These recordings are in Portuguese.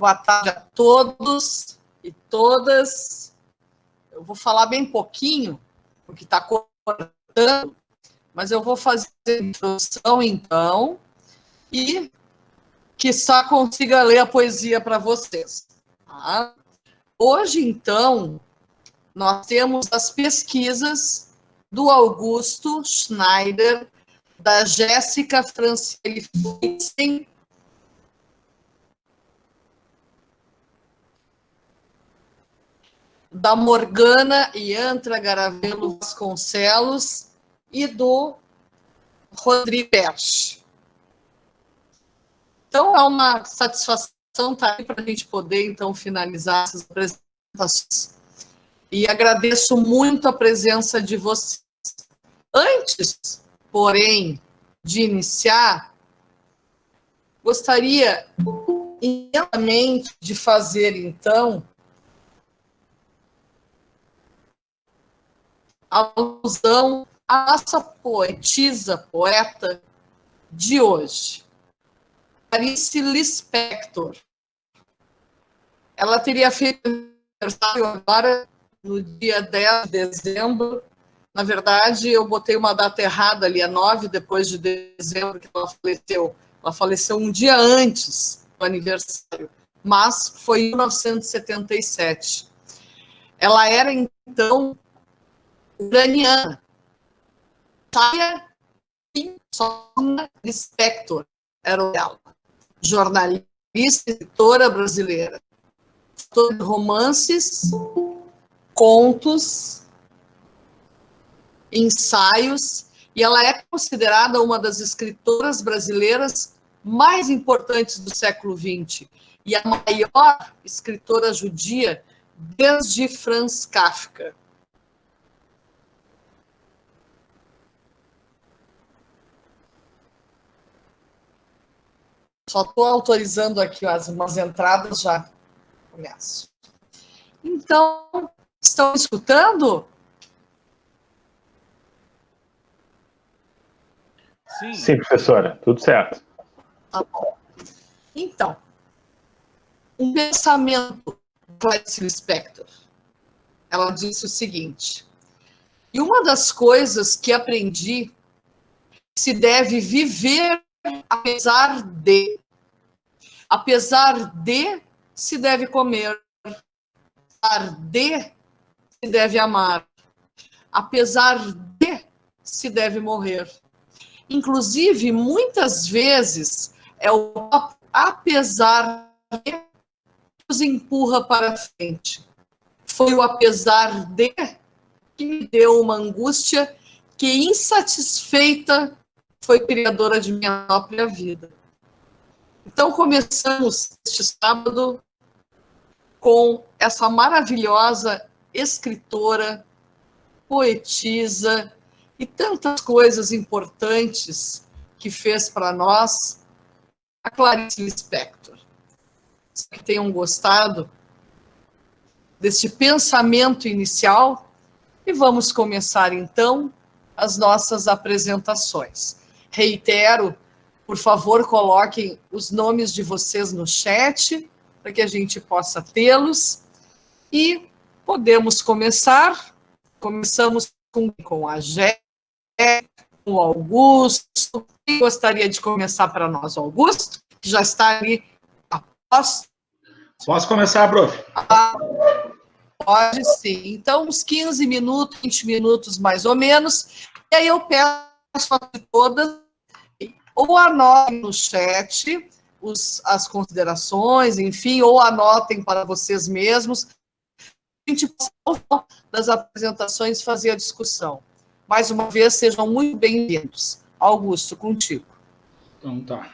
Boa tarde a todos e todas. Eu vou falar bem pouquinho, porque está cortando, mas eu vou fazer a introdução, então, e quiçá consiga ler a poesia para vocês. Tá? Hoje, então, nós temos as pesquisas do Augusto Schneider, da Jéssica Franciele Fritzen, da Morgana Yantra Garavelo Vasconcelos e do Rodrigo Perche. Então, é uma satisfação estar aí para a gente poder, então, finalizar essas apresentações. E agradeço muito a presença de vocês. Antes, porém, de iniciar, gostaria imensamente de fazer, então, alusão à nossa poeta de hoje, Clarice Lispector. Ela teria feito aniversário agora, no dia 10 de dezembro. Na verdade, eu botei uma data errada ali, a 9 depois de dezembro, que ela faleceu. Ela faleceu um dia antes do aniversário, mas foi em 1977. Ela era, então, ucraniana. Taya Lispector era ela. Jornalista, escritora brasileira. Autora de romances, contos, ensaios, e ela é considerada uma das escritoras brasileiras mais importantes do século XX e a maior escritora judia desde Franz Kafka. Só estou autorizando aqui umas entradas, já começo. Então, estão escutando? Sim, professora, tudo certo. Tá bom. Então, um pensamento de Clarice Lispector. Ela disse o seguinte: e uma das coisas que aprendi se deve viver apesar de se deve comer, apesar de se deve amar, apesar de se deve morrer. Inclusive, muitas vezes, é o apesar de que nos empurra para frente. Foi o apesar de que me deu uma angústia que, insatisfeita, foi criadora de minha própria vida. Então, começamos este sábado com essa maravilhosa escritora, poetisa e tantas coisas importantes que fez para nós a Clarice Lispector. Espero que tenham gostado deste pensamento inicial e vamos começar, então, as nossas apresentações. Reitero, por favor, coloquem os nomes de vocês no chat, para que a gente possa tê-los. E podemos começar. Começamos com a Gé, com o Augusto. Quem gostaria de começar para nós, Augusto? Que já está ali a posto. Posso começar, prof? Pode sim. Então, uns 15 minutos, 20 minutos mais ou menos. E aí eu peço a todas, ou anotem no chat as considerações, enfim, ou anotem para vocês mesmos. A gente pode, ao final das apresentações, fazer a discussão. Mais uma vez, sejam muito bem-vindos. Augusto, contigo. Então tá.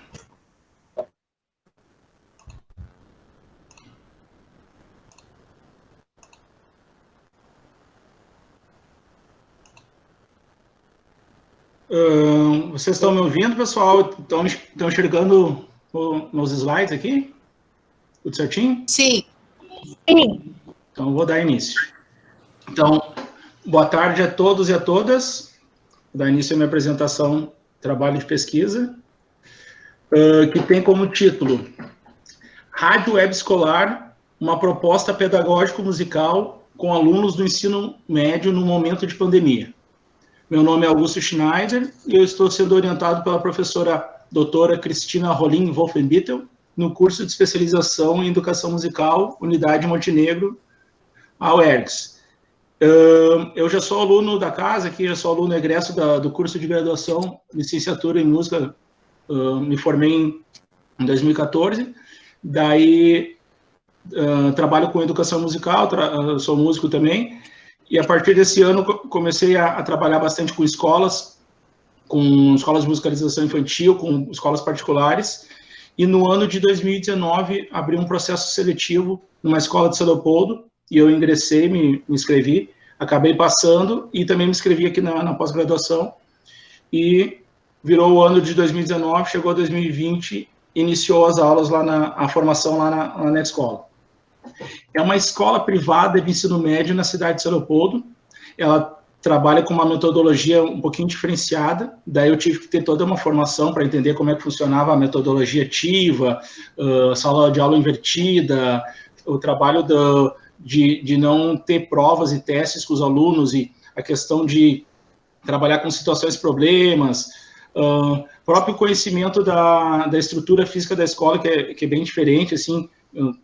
Vocês estão me ouvindo, pessoal? Estão enxergando meus slides aqui? Tudo certinho? Sim. Então, eu vou dar início. Então, boa tarde a todos e a todas. Vou dar início à minha apresentação, trabalho de pesquisa, que tem como título Rádio Web Escolar, uma proposta pedagógico-musical com alunos do ensino médio no momento de pandemia. Meu nome é Augusto Schneider e eu estou sendo orientado pela professora doutora Cristina Rolim Wolfenbittel no curso de especialização em Educação Musical, Unidade Montenegro, a UERGS. Eu já sou aluno da casa, aqui já sou aluno egresso do curso de graduação, licenciatura em música, me formei em 2014, daí trabalho com educação musical, sou músico também, e a partir desse ano comecei a trabalhar bastante com escolas de musicalização infantil, com escolas particulares, e no ano de 2019 abri um processo seletivo numa escola de São Leopoldo, e eu ingressei, me inscrevi, acabei passando, e também me inscrevi aqui na pós-graduação, e virou o ano de 2019, chegou 2020, iniciou as aulas lá a formação lá na escola. É uma escola privada de ensino médio na cidade de São Leopoldo, ela trabalha com uma metodologia um pouquinho diferenciada, daí eu tive que ter toda uma formação para entender como é que funcionava a metodologia ativa, sala de aula invertida, o trabalho de não ter provas e testes com os alunos, e a questão de trabalhar com situações e problemas, próprio conhecimento da estrutura física da escola, que é bem diferente, assim,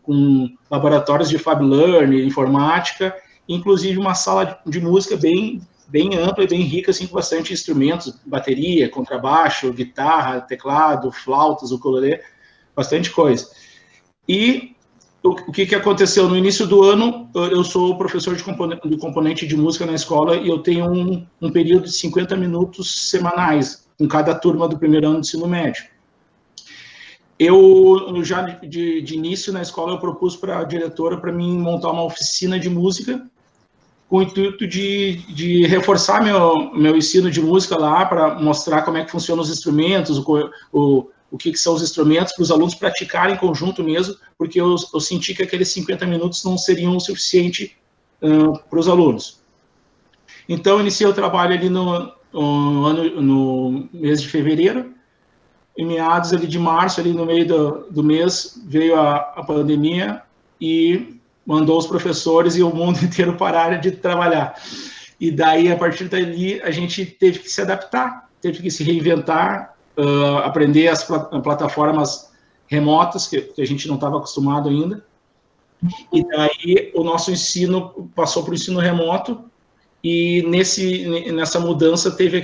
com laboratórios de Fab Learn, informática, inclusive uma sala de música bem ampla e bem rica, assim, com bastante instrumentos, bateria, contrabaixo, guitarra, teclado, flautas, ukulele, bastante coisa. E o que aconteceu? No início do ano, eu sou professor de componente de música na escola e eu tenho um período de 50 minutos semanais com cada turma do primeiro ano do ensino médio. Eu, já de início na escola, eu propus para a diretora para mim montar uma oficina de música com o intuito de reforçar meu ensino de música lá, para mostrar como é que funcionam os instrumentos, o que são os instrumentos, para os alunos praticarem em conjunto mesmo, porque eu senti que aqueles 50 minutos não seriam o suficiente para os alunos. Então, iniciei o trabalho ali no mês de fevereiro, em meados ali de março, ali no meio do mês, veio a pandemia e mandou os professores e o mundo inteiro parar de trabalhar. E daí, a partir dali, a gente teve que se adaptar, teve que se reinventar, aprender as plataformas remotas, que a gente não estava acostumado ainda. E daí, o nosso ensino passou para o ensino remoto, e nessa mudança teve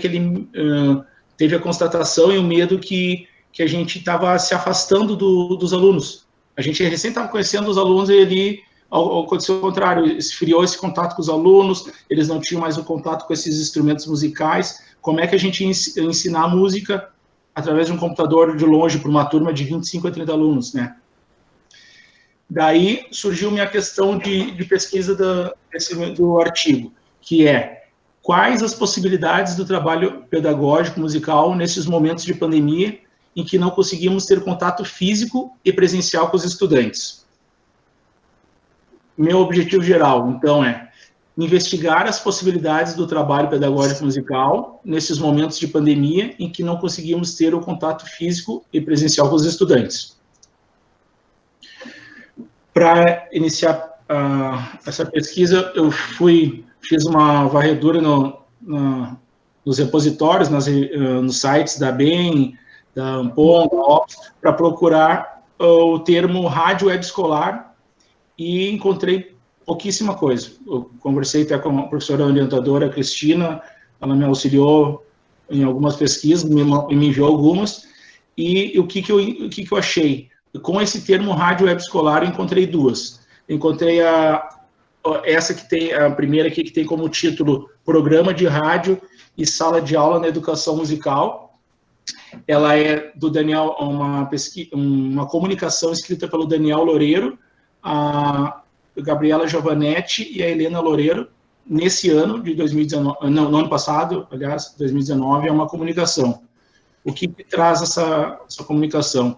a constatação e o medo que a gente estava se afastando dos alunos. A gente recém estava conhecendo os alunos e ali aconteceu o contrário, esfriou esse contato com os alunos, eles não tinham mais o contato com esses instrumentos musicais. Como é que a gente ia ensinar a música através de um computador de longe para uma turma de 25 a 30 alunos, né? Daí surgiu minha questão de pesquisa do artigo, que é: quais as possibilidades do trabalho pedagógico musical nesses momentos de pandemia em que não conseguimos ter contato físico e presencial com os estudantes? Meu objetivo geral, então, é investigar as possibilidades do trabalho pedagógico musical nesses momentos de pandemia em que não conseguimos ter o contato físico e presencial com os estudantes. Para iniciar essa pesquisa, eu fiz uma varredura nos repositórios, nos sites da ABEM, da Ampon, da OPS, para procurar o termo rádio web escolar, e encontrei pouquíssima coisa. Eu conversei até com a professora orientadora, Cristina, ela me auxiliou em algumas pesquisas, me enviou algumas, e o que eu achei? Com esse termo rádio web escolar, eu encontrei duas. Encontrei essa que tem, a primeira aqui, que tem como título Programa de Rádio e Sala de Aula na Educação Musical. Ela é do Daniel, uma comunicação escrita pelo Daniel Loureiro, a Gabriela Giovanetti e a Helena Loureiro, nesse ano de 2019, no ano passado, aliás, 2019, é uma comunicação. O que traz essa comunicação?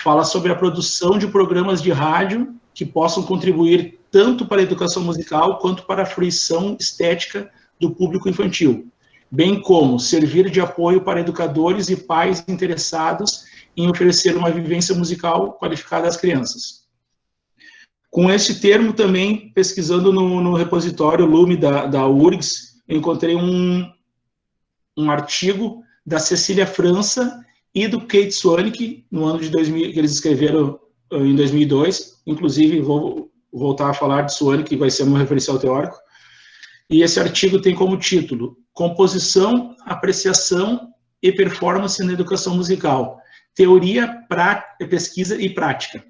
Fala sobre a produção de programas de rádio que possam contribuir tanto para a educação musical quanto para a fruição estética do público infantil, bem como servir de apoio para educadores e pais interessados em oferecer uma vivência musical qualificada às crianças. Com esse termo também, pesquisando no repositório Lume da URGS, eu encontrei um artigo da Cecília França e do Kate Swanek, no ano de 2000, que eles escreveram em 2002, inclusive vou voltar a falar de Swanek, que vai ser meu referencial teórico, e esse artigo tem como título Composição, Apreciação e Performance na Educação Musical, Teoria, Pesquisa e Prática.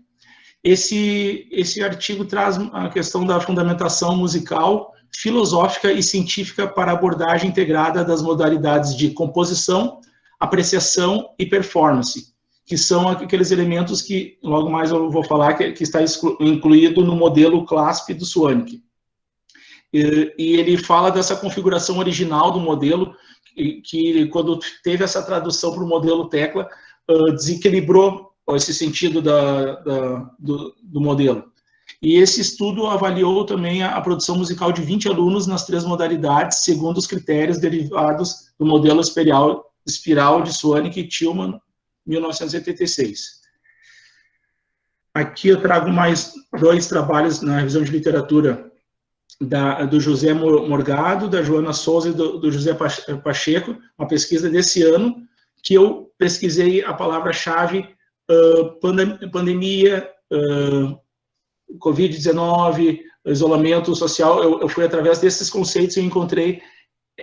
Esse artigo traz a questão da fundamentação musical, filosófica e científica para a abordagem integrada das modalidades de composição, apreciação e performance, que são aqueles elementos que, logo mais eu vou falar, que está incluído no modelo CLASP do Swanek. E ele fala dessa configuração original do modelo, que quando teve essa tradução para o modelo Tecla, desequilibrou esse sentido do modelo. E esse estudo avaliou também a produção musical de 20 alunos nas 3 modalidades, segundo os critérios derivados do modelo espiral de Swanek e Tillman, 1986. Aqui eu trago mais 2 trabalhos na revisão de literatura do José Morgado, da Joana Souza e do José Pacheco, uma pesquisa desse ano, que eu pesquisei a palavra-chave pandemia, Covid-19, isolamento social. Eu fui através desses conceitos e encontrei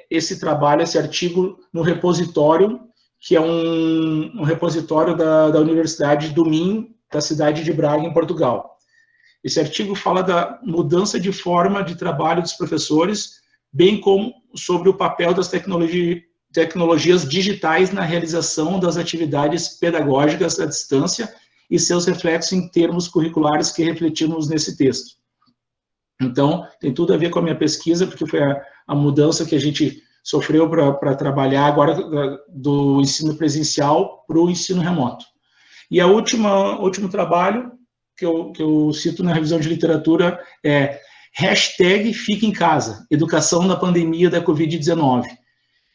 esse trabalho, esse artigo no repositório, que é um repositório da Universidade do Minho, da cidade de Braga, em Portugal. Esse artigo fala da mudança de forma de trabalho dos professores, bem como sobre o papel das tecnologias digitais na realização das atividades pedagógicas à distância e seus reflexos em termos curriculares que refletimos nesse texto. Então, tem tudo a ver com a minha pesquisa, porque foi a mudança que a gente sofreu para trabalhar agora do ensino presencial para o ensino remoto. E o último trabalho que eu cito na revisão de literatura é #Fique em Casa, Educação na Pandemia da Covid-19,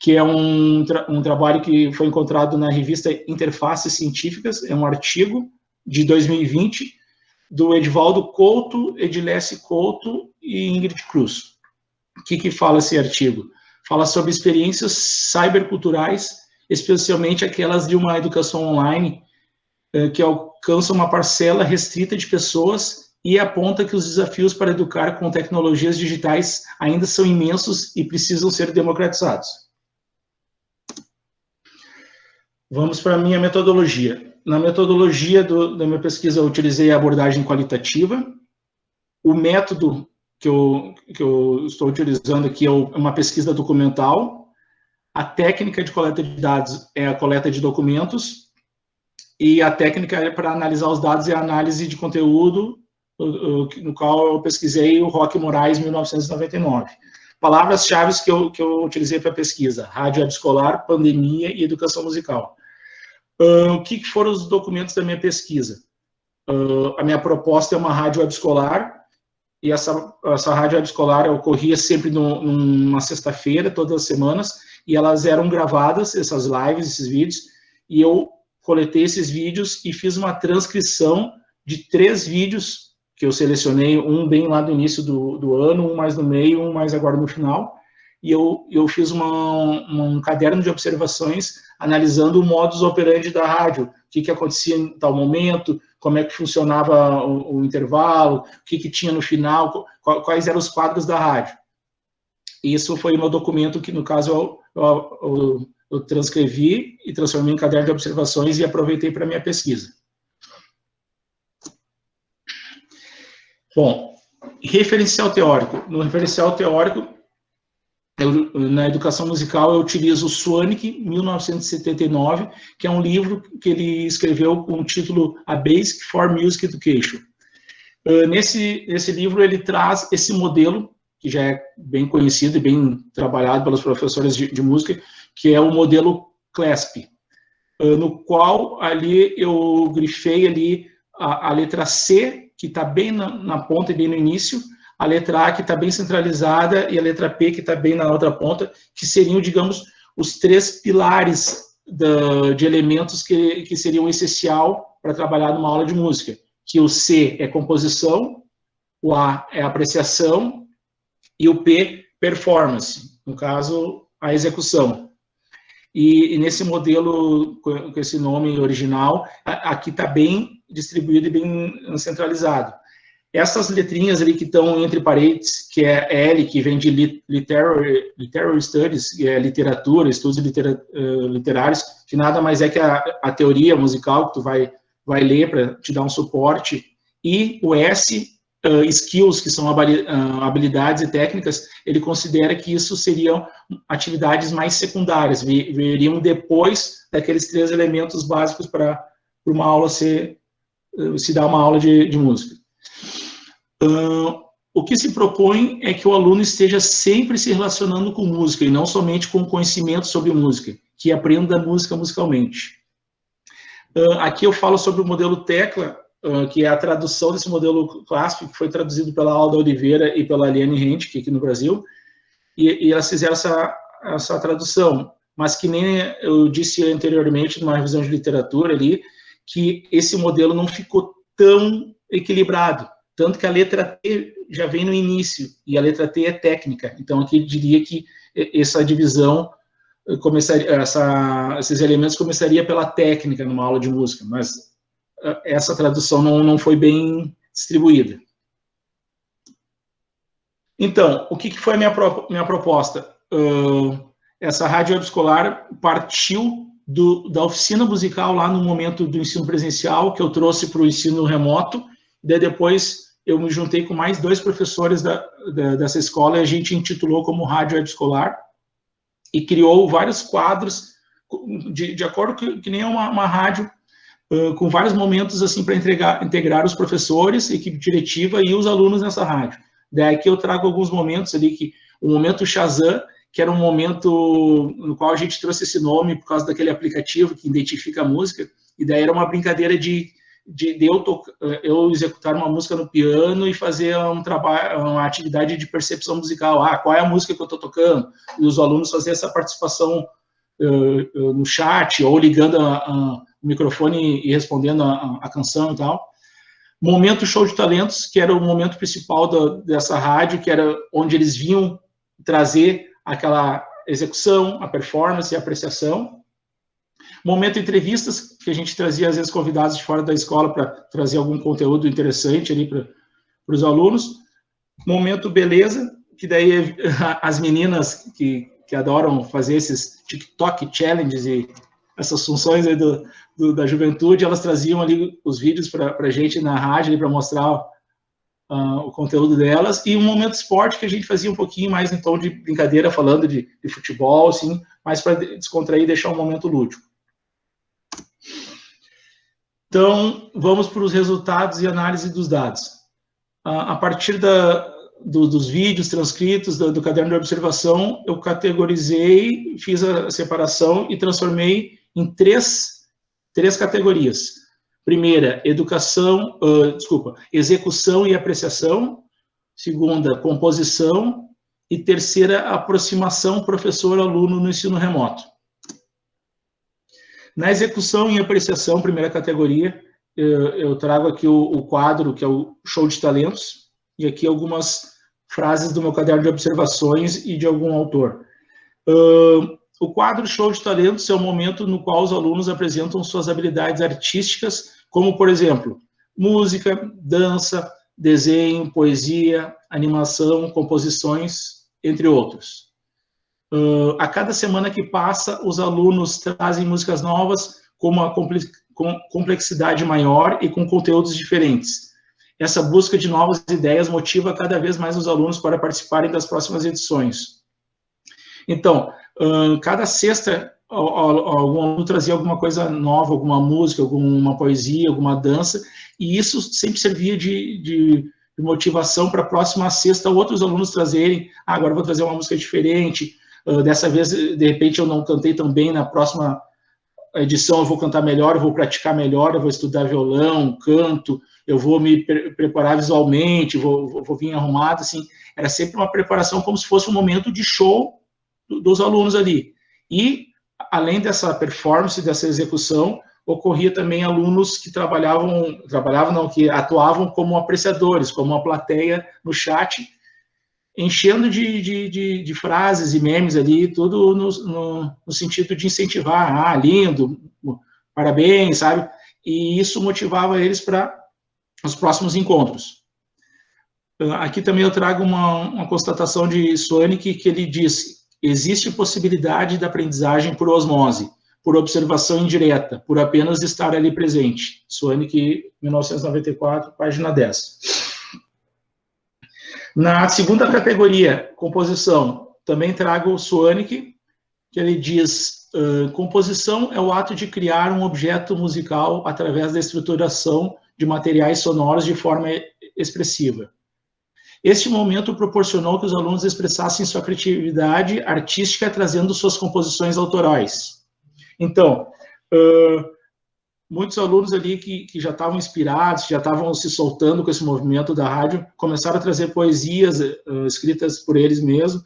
que é um trabalho que foi encontrado na revista Interfaces Científicas, é um artigo de 2020, do Edivaldo Couto, Edilece Couto e Ingrid Cruz. O que fala esse artigo? Fala sobre experiências cyberculturais, especialmente aquelas de uma educação online, que alcançam uma parcela restrita de pessoas e aponta que os desafios para educar com tecnologias digitais ainda são imensos e precisam ser democratizados. Vamos para a minha metodologia. Na metodologia da minha pesquisa, eu utilizei a abordagem qualitativa. O método que eu estou utilizando aqui é uma pesquisa documental. A técnica de coleta de dados é a coleta de documentos. E a técnica para analisar os dados é a análise de conteúdo, no qual eu pesquisei o Roque Moraes, 1999. Palavras-chave que eu utilizei para a pesquisa: rádio web escolar, pandemia e educação musical. O que foram os documentos da minha pesquisa? A minha proposta é uma rádio web escolar, e essa rádio web escolar ocorria sempre numa sexta-feira, todas as semanas, e elas eram gravadas, essas lives, esses vídeos, e eu coletei esses vídeos e fiz uma transcrição de 3 vídeos, que eu selecionei, um bem lá do início do ano, um mais no meio, um mais agora no final, e eu fiz um caderno de observações analisando o modus operandi da rádio, o que acontecia em tal momento, como é que funcionava o intervalo, o que tinha no final, quais eram os quadros da rádio. Isso foi o meu documento que, no caso, eu transcrevi e transformei em caderno de observações e aproveitei para a minha pesquisa. Bom, referencial teórico. No referencial teórico, na educação musical, eu utilizo o Swanek, 1979, que é um livro que ele escreveu com o título A Basic for Music Education. Nesse livro, ele traz esse modelo, que já é bem conhecido e bem trabalhado pelos professores de música, que é o modelo CLASP, no qual ali eu grifei ali a letra C, que está bem na ponta e bem no início, a letra A, que está bem centralizada, e a letra P, que está bem na outra ponta, que seriam, digamos, os 3 pilares de elementos que seriam essencial para trabalhar numa aula de música, que o C é composição, o A é apreciação e o P, performance, no caso, a execução. E nesse modelo, com esse nome original, aqui está bem distribuído e bem centralizado. Essas letrinhas ali que estão entre parênteses, que é L, que vem de Literary Studies, que é literatura, estudos literários, que nada mais é que a teoria musical que tu vai ler para te dar um suporte, e o S, skills, que são habilidades e técnicas, ele considera que isso seriam atividades mais secundárias, viriam depois daqueles 3 elementos básicos para uma aula se dar uma aula de música. O que se propõe é que o aluno esteja sempre se relacionando com música, e não somente com conhecimento sobre música, que aprenda música musicalmente. Aqui eu falo sobre o modelo Tecla, que é a tradução desse modelo clássico, que foi traduzido pela Alda Oliveira e pela Aliane Henke, aqui no Brasil, e elas fizeram essa tradução, mas que nem eu disse anteriormente, numa revisão de literatura ali, que esse modelo não ficou tão equilibrado, tanto que a letra T já vem no início, e a letra T é técnica. Então, aqui eu diria que essa divisão, esses elementos começaria pela técnica numa aula de música, mas essa tradução não foi bem distribuída. Então, o que foi a minha proposta? Essa rádio web escolar partiu da oficina musical lá no momento do ensino presencial, que eu trouxe para o ensino remoto. Daí depois eu me juntei com mais 2 professores dessa escola, e a gente intitulou como Rádio Web Escolar, e criou vários quadros, de acordo que nem uma rádio, com vários momentos assim para integrar os professores, equipe diretiva e os alunos nessa rádio. Daí que eu trago alguns momentos ali, que o momento Shazam, que era um momento no qual a gente trouxe esse nome por causa daquele aplicativo que identifica a música, e daí era uma brincadeira de eu executar uma música no piano e fazer uma atividade de percepção musical. Qual é a música que eu estou tocando? E os alunos faziam essa participação no chat, ou ligando o microfone e respondendo a canção e tal. Momento Show de Talentos, que era o momento principal dessa rádio, que era onde eles vinham trazer aquela execução, a performance e a apreciação. Momento Entrevistas, que a gente trazia, às vezes, convidados de fora da escola para trazer algum conteúdo interessante ali para os alunos. Momento Beleza, que daí as meninas que adoram fazer esses TikTok challenges e essas funções aí da juventude, elas traziam ali os vídeos para a gente na rádio para mostrar o conteúdo delas. E um momento Esporte, que a gente fazia um pouquinho mais em tom de brincadeira, falando de futebol, assim, mais para descontrair e deixar um momento lúdico. Então, vamos para os resultados e análise dos dados. A partir dos vídeos transcritos do caderno de observação, eu categorizei, fiz a separação e transformei em três categorias. Primeira, execução e apreciação. Segunda, composição. E terceira, aproximação professor-aluno no ensino remoto. Na execução e apreciação, primeira categoria, eu trago aqui o quadro, que é o Show de Talentos, e aqui algumas frases do meu caderno de observações e de algum autor. O quadro Show de Talentos é o momento no qual os alunos apresentam suas habilidades artísticas, como, por exemplo, música, dança, desenho, poesia, animação, composições, entre outros. A cada semana que passa, os alunos trazem músicas novas com uma complexidade maior e com conteúdos diferentes. Essa busca de novas ideias motiva cada vez mais os alunos para participarem das próximas edições. Então, cada sexta, algum aluno trazia alguma coisa nova, alguma música, alguma poesia, alguma dança, e isso sempre servia de motivação para a próxima sexta outros alunos trazerem, agora eu vou trazer uma música diferente, dessa vez, de repente, eu não cantei tão bem, na próxima edição eu vou cantar melhor, eu vou praticar melhor, eu vou estudar violão, canto, eu vou me preparar visualmente, vou vir arrumado, assim, era sempre uma preparação como se fosse um momento de show dos alunos ali. E, além dessa performance, dessa execução, ocorria também alunos que que atuavam como apreciadores, como uma plateia no chat, enchendo de frases e memes ali, tudo no sentido de incentivar, lindo, parabéns, sabe? E isso motivava eles para os próximos encontros. Aqui também eu trago uma constatação de Suanic, que ele diz: existe possibilidade da aprendizagem por osmose, por observação indireta, por apenas estar ali presente. Suanic, 1994, página 10. Na segunda categoria, composição, também trago o Suanic, que ele diz: composição é o ato de criar um objeto musical através da estruturação de materiais sonoros de forma expressiva. Este momento proporcionou que os alunos expressassem sua criatividade artística trazendo suas composições autorais. Então, muitos alunos ali que já estavam inspirados, já estavam se soltando com esse movimento da rádio, começaram a trazer poesias escritas por eles mesmos,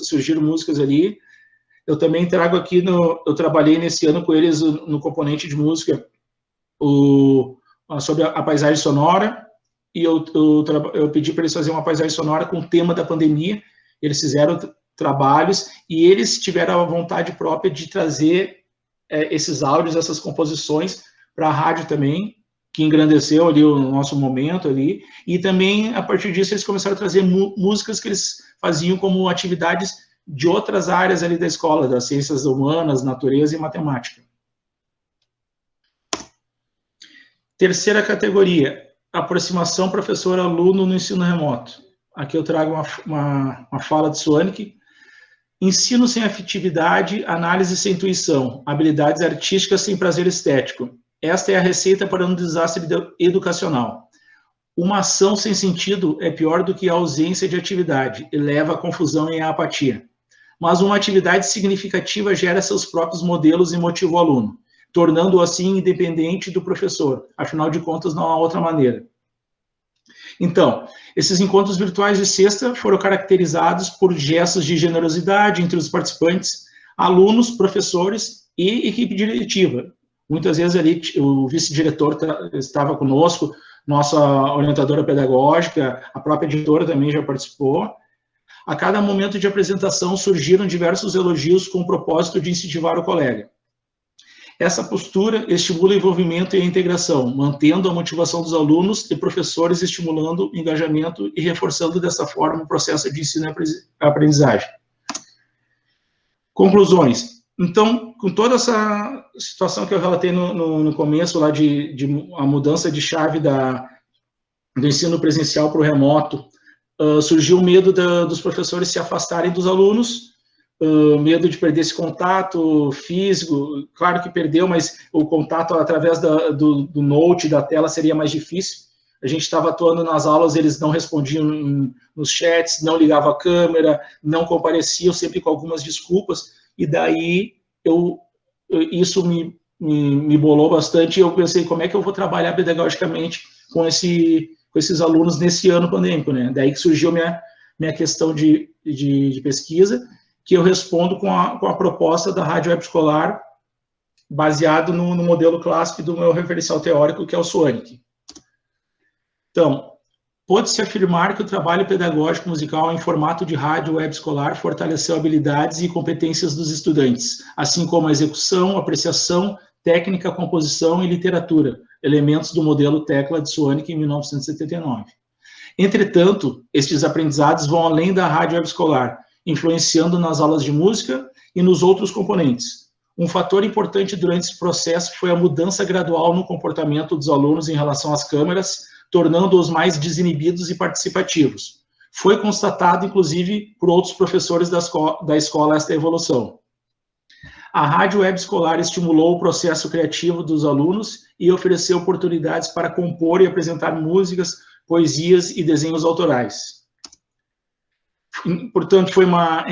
surgiram músicas ali. Eu também trago aqui, eu trabalhei nesse ano com eles no componente de música sobre a paisagem sonora, e eu pedi para eles fazerem uma paisagem sonora com o tema da pandemia. Eles fizeram trabalhos e eles tiveram a vontade própria de trazer esses áudios, essas composições para a rádio também, que engrandeceu ali o nosso momento ali, e também, a partir disso, eles começaram a trazer músicas que eles faziam como atividades de outras áreas ali da escola, das ciências humanas, natureza e matemática. Terceira categoria, aproximação professor-aluno no ensino remoto. Aqui eu trago uma fala de Suanic. Ensino sem afetividade, análise sem intuição, habilidades artísticas sem prazer estético. Esta é a receita para um desastre educacional. Uma ação sem sentido é pior do que a ausência de atividade e leva à confusão e à apatia. Mas uma atividade significativa gera seus próprios modelos e motiva o aluno, tornando-o assim independente do professor. Afinal de contas, não há outra maneira. Então, esses encontros virtuais de sexta foram caracterizados por gestos de generosidade entre os participantes, alunos, professores e equipe diretiva. Muitas vezes ali o vice-diretor estava conosco, nossa orientadora pedagógica, a própria editora também já participou. A cada momento de apresentação surgiram diversos elogios com o propósito de incentivar o colega. Essa postura estimula o envolvimento e a integração, mantendo a motivação dos alunos e professores, estimulando o engajamento e reforçando dessa forma o processo de ensino e aprendizagem. Conclusões. Então, com toda essa situação que eu relatei no começo, lá de a mudança de chave do ensino presencial para o remoto, surgiu o medo dos professores se afastarem dos alunos, medo de perder esse contato físico. Claro que perdeu, mas o contato através do note, da tela, seria mais difícil. A gente estava atuando nas aulas, eles não respondiam nos chats, não ligavam a câmera, não compareciam, sempre com algumas desculpas, e daí isso me bolou bastante, e eu pensei, como é que eu vou trabalhar pedagogicamente com esses alunos nesse ano pandêmico, né? Daí que surgiu minha questão de pesquisa, que eu respondo com a proposta da Rádio Web Escolar, baseado no modelo clássico do meu referencial teórico, que é o Suanic. Então, pode-se afirmar que o trabalho pedagógico musical em formato de rádio web escolar fortaleceu habilidades e competências dos estudantes, assim como a execução, apreciação, técnica, composição e literatura, elementos do modelo Tecla de Suanic em 1979. Entretanto, estes aprendizados vão além da rádio web escolar, influenciando nas aulas de música e nos outros componentes. Um fator importante durante esse processo foi a mudança gradual no comportamento dos alunos em relação às câmeras, tornando-os mais desinibidos e participativos. Foi constatado, inclusive, por outros professores da escola esta evolução. A rádio web escolar estimulou o processo criativo dos alunos e ofereceu oportunidades para compor e apresentar músicas, poesias e desenhos autorais. Portanto, foi uma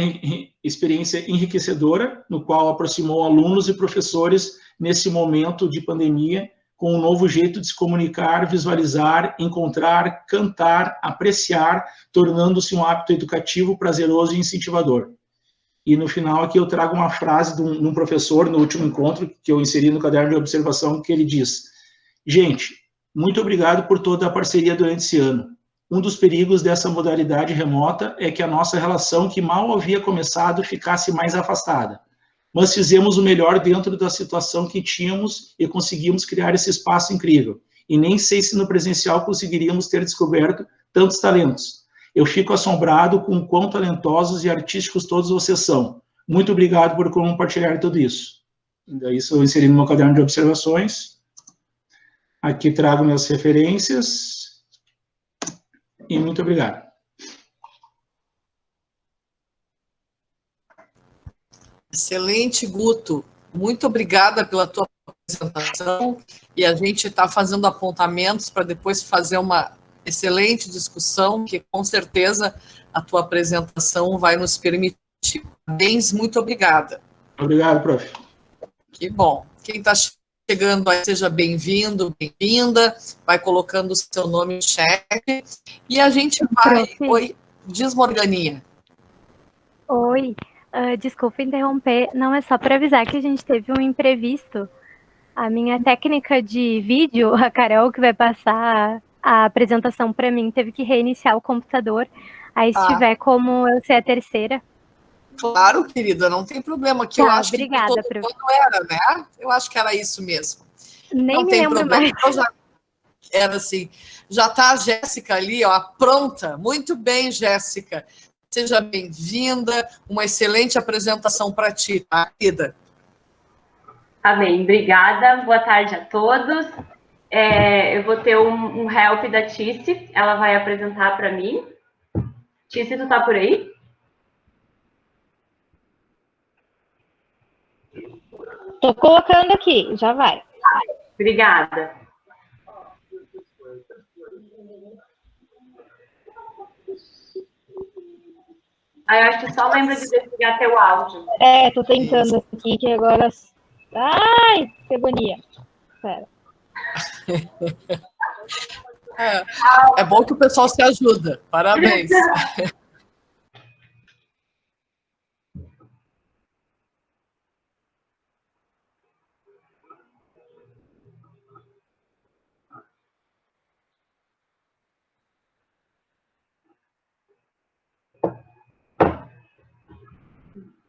experiência enriquecedora, no qual aproximou alunos e professores nesse momento de pandemia, com um novo jeito de se comunicar, visualizar, encontrar, cantar, apreciar, tornando-se um hábito educativo, prazeroso e incentivador. E no final aqui eu trago uma frase de um professor no último encontro, que eu inseri no caderno de observação, que ele diz: gente, muito obrigado por toda a parceria durante esse ano. Um dos perigos dessa modalidade remota é que a nossa relação, que mal havia começado, ficasse mais afastada. Mas fizemos o melhor dentro da situação que tínhamos e conseguimos criar esse espaço incrível. E nem sei se no presencial conseguiríamos ter descoberto tantos talentos. Eu fico assombrado com o quão talentosos e artísticos todos vocês são. Muito obrigado por compartilhar tudo isso. Isso eu inseri no meu caderno de observações. Aqui trago minhas referências. E muito obrigado. Excelente, Guto. Muito obrigada pela tua apresentação. E a gente está fazendo apontamentos para depois fazer uma excelente discussão, que com certeza a tua apresentação vai nos permitir. Parabéns, muito obrigada. Obrigado, prof. Que bom. Quem está chegando aí, seja bem-vindo, bem-vinda, vai colocando o seu nome no chat, e a gente vai... Prof. Oi, diz, Morganinha. Oi, desculpa interromper, não, é só para avisar que a gente teve um imprevisto. A minha técnica de vídeo, a Carol, que vai passar a apresentação para mim, teve que reiniciar o computador. Aí, se tiver como eu ser a terceira. Claro, querida, não tem problema. Que tá, eu acho obrigada, que todo mundo era, né? Eu acho que era isso mesmo. Nem não me tem lembro problema. mais. Então, era assim, já está a Jéssica ali, ó, pronta. Muito bem, Jéssica. Seja bem-vinda. Uma excelente apresentação para ti, tá, querida? Amém. Obrigada. Boa tarde a todos. Eu vou ter um help da Tice. Ela vai apresentar para mim. Tice, tu tá por aí? Tô colocando aqui, já vai. Obrigada. Aí eu acho que só lembra de desligar teu áudio. Tô tentando aqui, que agora... Ai, que agonia. Espera. É bom que o pessoal se ajuda. Parabéns.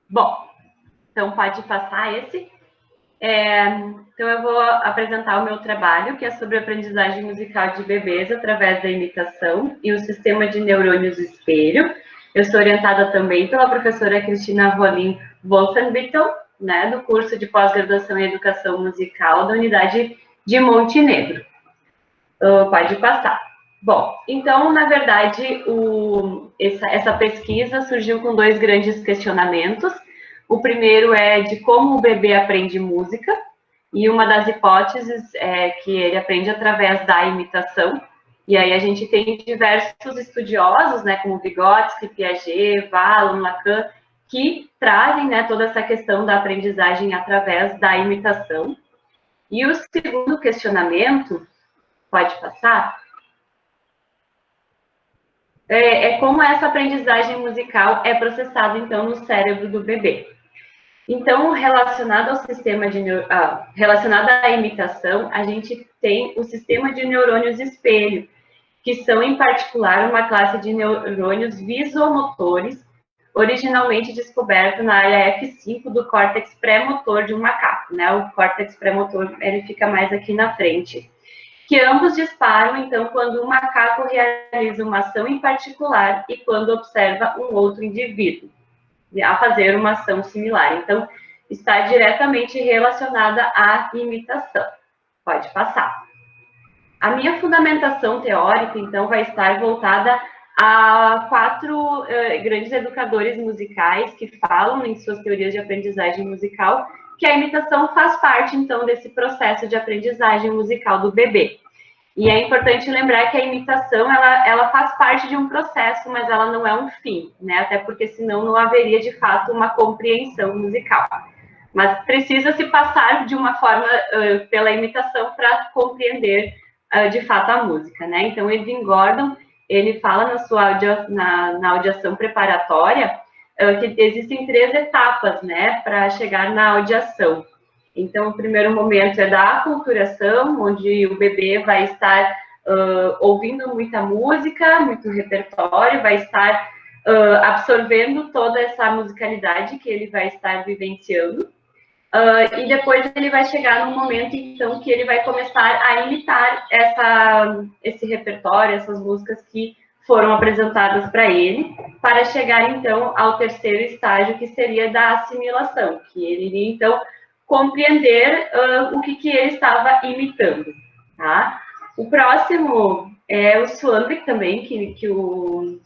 Bom, então pode passar esse. Então eu vou apresentar o meu trabalho, que é sobre aprendizagem musical de bebês através da imitação e o sistema de neurônios espelho. Eu sou orientada também pela professora Cristina Rolim Wolfenbittel, né, do curso de pós-graduação em educação musical da unidade de Montenegro. Pode passar. Bom, então, na verdade, essa pesquisa surgiu com dois grandes questionamentos. O primeiro é de como o bebê aprende música, e uma das hipóteses é que ele aprende através da imitação. E aí a gente tem diversos estudiosos, né, como Vygotsky, Piaget, Vallon, Lacan, que trazem, né, toda essa questão da aprendizagem através da imitação. E o segundo questionamento, pode passar, é como essa aprendizagem musical é processada, então, no cérebro do bebê. Então, relacionado à imitação, a gente tem o sistema de neurônios espelho, que são, em particular, uma classe de neurônios visomotores, originalmente descoberto na área F5 do córtex pré-motor de um macaco, né? O córtex pré-motor, ele fica mais aqui na frente. Que ambos disparam, então, quando um macaco realiza uma ação em particular e quando observa um outro indivíduo a fazer uma ação similar. Então, está diretamente relacionada à imitação. Pode passar. A minha fundamentação teórica, então, vai estar voltada a 4 grandes educadores musicais que falam em suas teorias de aprendizagem musical que a imitação faz parte, então, desse processo de aprendizagem musical do bebê. E é importante lembrar que a imitação, ela faz parte de um processo, mas ela não é um fim, né? Até porque senão não haveria, de fato, uma compreensão musical. Mas precisa se passar de uma forma pela imitação para compreender, de fato, a música, né? Então, Edwin Gordon, ele fala na sua na audiação preparatória que existem 3 etapas, né, para chegar na audiação. Então, o primeiro momento é da aculturação, onde o bebê vai estar ouvindo muita música, muito repertório, vai estar absorvendo toda essa musicalidade que ele vai estar vivenciando. E depois ele vai chegar num momento, então, que ele vai começar a imitar esse repertório, essas músicas que foram apresentadas para ele, para chegar, então, ao terceiro estágio, que seria da assimilação, que ele iria, então, compreender o que ele estava imitando, tá? O próximo é o Swanbeck também, que o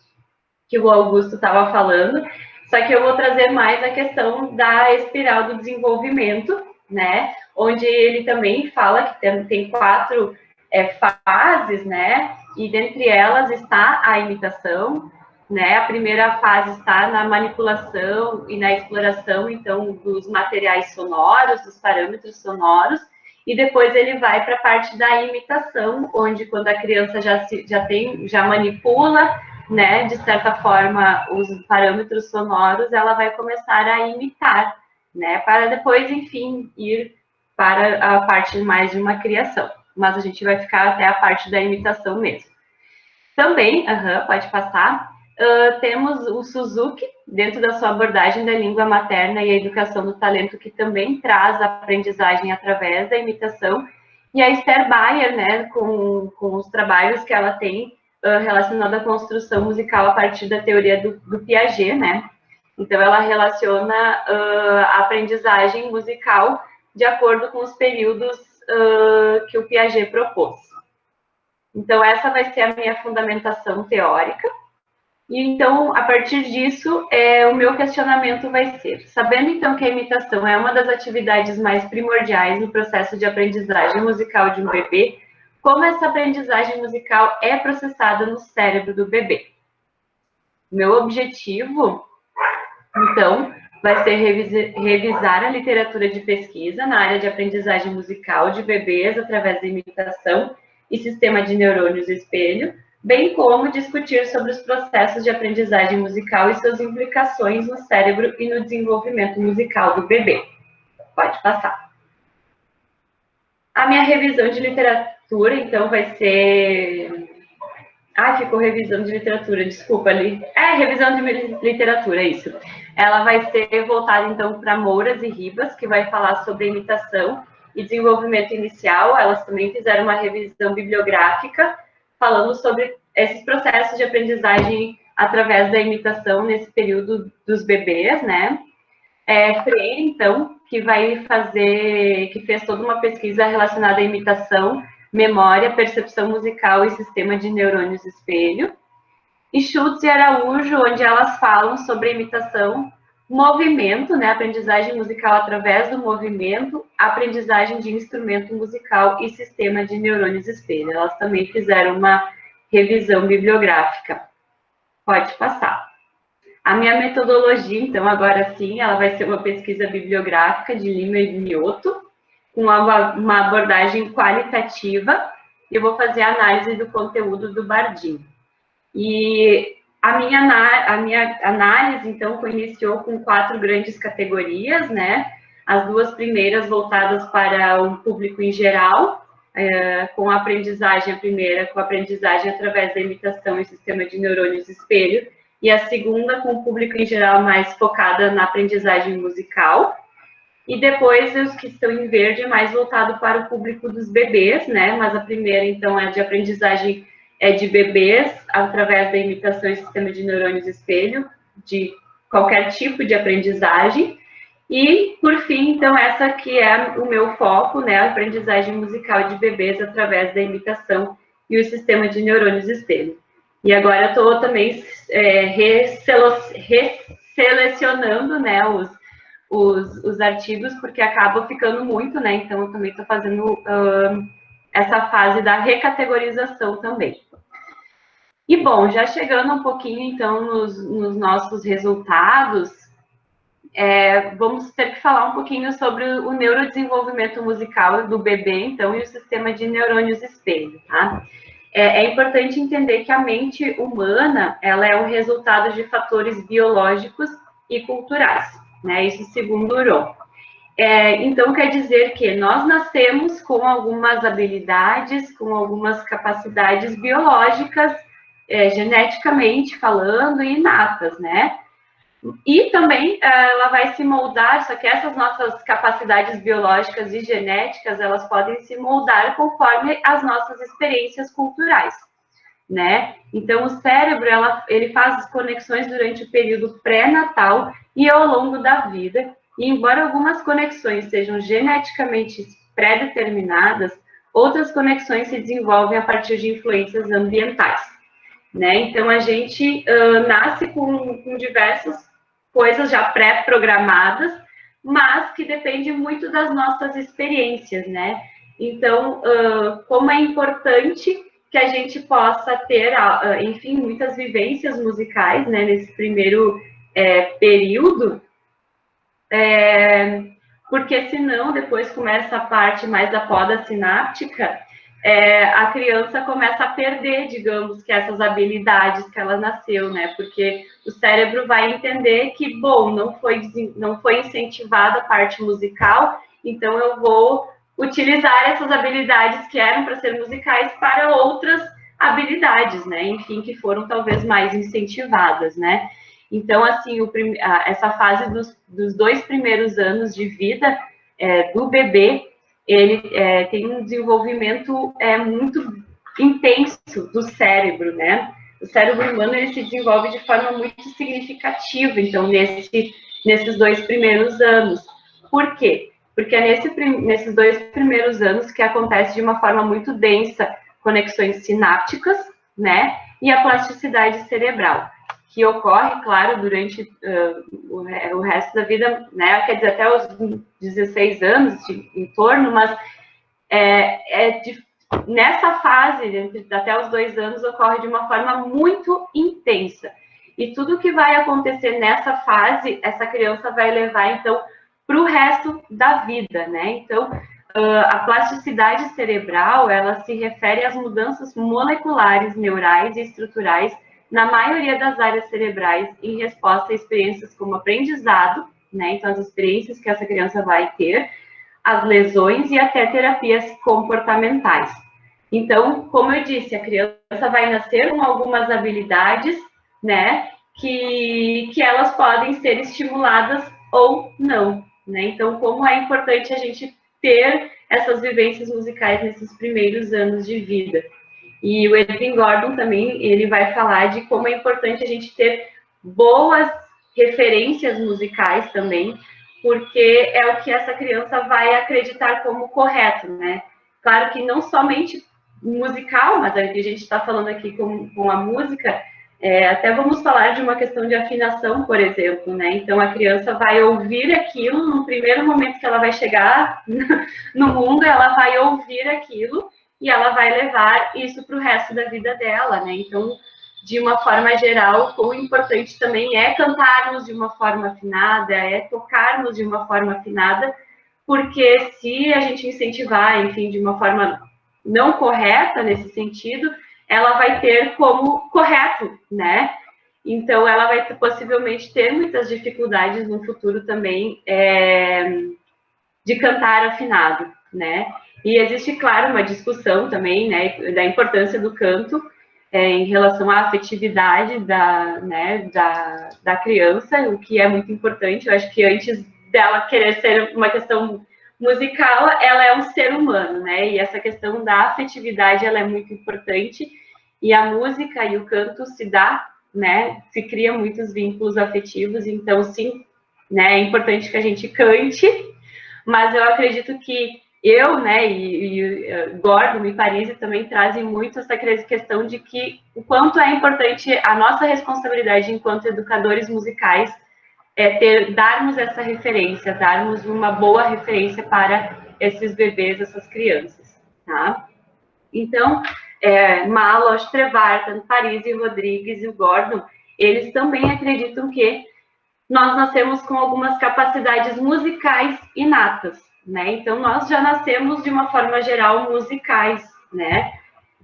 Augusto estava falando, só que eu vou trazer mais a questão da espiral do desenvolvimento, né? Onde ele também fala que tem 4 fases, né? E dentre elas está a imitação, né? A primeira fase está na manipulação e na exploração, então, dos materiais sonoros, dos parâmetros sonoros, e depois ele vai para a parte da imitação, onde quando a criança já manipula, né, de certa forma, os parâmetros sonoros, ela vai começar a imitar, né, para depois, enfim, ir para a parte mais de uma criação. Mas a gente vai ficar até a parte da imitação mesmo. Também, pode passar, temos o Suzuki, dentro da sua abordagem da língua materna e a educação do talento, que também traz a aprendizagem através da imitação, e a Esther Bayer, né, com os trabalhos que ela tem relacionado à construção musical a partir da teoria do Piaget, né? Então, ela relaciona a aprendizagem musical de acordo com os períodos que o Piaget propôs. Então, essa vai ser a minha fundamentação teórica. E, então, a partir disso, o meu questionamento vai ser, sabendo, então, que a imitação é uma das atividades mais primordiais no processo de aprendizagem musical de um bebê, como essa aprendizagem musical é processada no cérebro do bebê? Meu objetivo, então, vai ser revisar a literatura de pesquisa na área de aprendizagem musical de bebês através da imitação e sistema de neurônios espelho, bem como discutir sobre os processos de aprendizagem musical e suas implicações no cérebro e no desenvolvimento musical do bebê. Pode passar. A minha revisão de literatura, então, vai ser... ficou revisão de literatura, desculpa ali. Revisão de literatura, isso. Ela vai ser voltada, então, para Mouras e Ribas, que vai falar sobre imitação e desenvolvimento inicial. Elas também fizeram uma revisão bibliográfica, falando sobre esses processos de aprendizagem através da imitação nesse período dos bebês, né? Freire, então, que fez toda uma pesquisa relacionada à imitação, memória, percepção musical e sistema de neurônios espelho. E Schultz e Araújo, onde elas falam sobre a imitação, movimento, né, aprendizagem musical através do movimento, aprendizagem de instrumento musical e sistema de neurônios espelho. Elas também fizeram uma revisão bibliográfica. Pode passar. A minha metodologia, então, agora sim, ela vai ser uma pesquisa bibliográfica de Lima e Mioto, com uma abordagem qualitativa, e eu vou fazer a análise do conteúdo do Bardin. E a minha análise, então, iniciou com 4 grandes categorias, né? As 2 primeiras voltadas para o público em geral, com a aprendizagem, a primeira com a aprendizagem através da imitação e sistema de neurônios espelho, e a segunda com o público em geral mais focada na aprendizagem musical. E depois os que estão em verde mais voltado para o público dos bebês, né? Mas a primeira, então, é de aprendizagem de bebês, através da imitação e sistema de neurônios espelho, de qualquer tipo de aprendizagem. E, por fim, então, essa que é o meu foco, né? A aprendizagem musical de bebês através da imitação e o sistema de neurônios espelho. E agora eu estou também resselecionando, né, os artigos, porque acaba ficando muito, né? Então, eu também estou fazendo essa fase da recategorização também. E, bom, já chegando um pouquinho, então, nos nossos resultados, vamos ter que falar um pouquinho sobre o neurodesenvolvimento musical do bebê, então, e o sistema de neurônios espelho, tá? É importante entender que a mente humana, ela é o resultado de fatores biológicos e culturais, né? Isso segundo Uron. Então, quer dizer que nós nascemos com algumas habilidades, com algumas capacidades biológicas, geneticamente falando, e inatas, né? E também ela vai se moldar, só que essas nossas capacidades biológicas e genéticas, elas podem se moldar conforme as nossas experiências culturais, né? Então, o cérebro, ele faz conexões durante o período pré-natal e ao longo da vida, e embora algumas conexões sejam geneticamente pré-determinadas, outras conexões se desenvolvem a partir de influências ambientais, né? Então, a gente nasce com diversas coisas já pré-programadas, mas que depende muito das nossas experiências, né? Então, como é importante que a gente possa ter, enfim, muitas vivências musicais, né, nesse primeiro período, porque senão depois começa a parte mais da poda sináptica, a criança começa a perder, digamos, que essas habilidades que ela nasceu, né? Porque o cérebro vai entender que, bom, não foi incentivada a parte musical, então eu vou utilizar essas habilidades que eram para ser musicais para outras habilidades, né? Enfim, que foram talvez mais incentivadas, né? Então, assim, essa fase dos 2 primeiros anos de vida do bebê, ele tem um desenvolvimento muito intenso do cérebro, né? O cérebro humano, ele se desenvolve de forma muito significativa, então, nesses 2 primeiros anos. Por quê? Porque é nesses 2 primeiros anos que acontece de uma forma muito densa conexões sinápticas, né? E a plasticidade cerebral, que ocorre, claro, durante o resto da vida, né? Quer dizer, até os 16 anos em torno, mas nessa fase, até os 2 anos, ocorre de uma forma muito intensa. E tudo que vai acontecer nessa fase, essa criança vai levar, então, para o resto da vida, né? Então, a plasticidade cerebral, ela se refere às mudanças moleculares, neurais e estruturais na maioria das áreas cerebrais em resposta a experiências como aprendizado, né? Então, as experiências que essa criança vai ter, as lesões e até terapias comportamentais. Então, como eu disse, a criança vai nascer com algumas habilidades, né? Que elas podem ser estimuladas ou não, né? Então, como é importante a gente ter essas vivências musicais nesses primeiros anos de vida. E o Edwin Gordon também, ele vai falar de como é importante a gente ter boas referências musicais também, porque é o que essa criança vai acreditar como correto, né? Claro que não somente musical, mas a gente está falando aqui com a música, até vamos falar de uma questão de afinação, por exemplo, né? Então, a criança vai ouvir aquilo, no primeiro momento que ela vai chegar no mundo, ela vai ouvir aquilo e ela vai levar isso para o resto da vida dela, né? Então, de uma forma geral, o importante também é cantarmos de uma forma afinada, é tocarmos de uma forma afinada, porque se a gente incentivar, enfim, de uma forma não correta nesse sentido, ela vai ter como correto, né? Então, ela vai possivelmente ter muitas dificuldades no futuro também de cantar afinado, né? E existe, claro, uma discussão também, né, da importância do canto em relação à afetividade da criança, o que é muito importante. Eu acho que antes dela querer ser uma questão musical, ela é um ser humano, né? E essa questão da afetividade, ela é muito importante. E a música e o canto se dá, né? Se cria muitos vínculos afetivos. Então, sim, né? É importante que a gente cante. Mas eu acredito que eu, né, e Gordon e Parisi também trazem muito essa questão de que o quanto é importante a nossa responsabilidade enquanto educadores musicais darmos essa referência, darmos uma boa referência para esses bebês, essas crianças, tá? Então, Malos, Trevartan, Parisi, Rodrigues e o Gordon, eles também acreditam que nós nascemos com algumas capacidades musicais inatas, né? Então, nós já nascemos, de uma forma geral, musicais, né?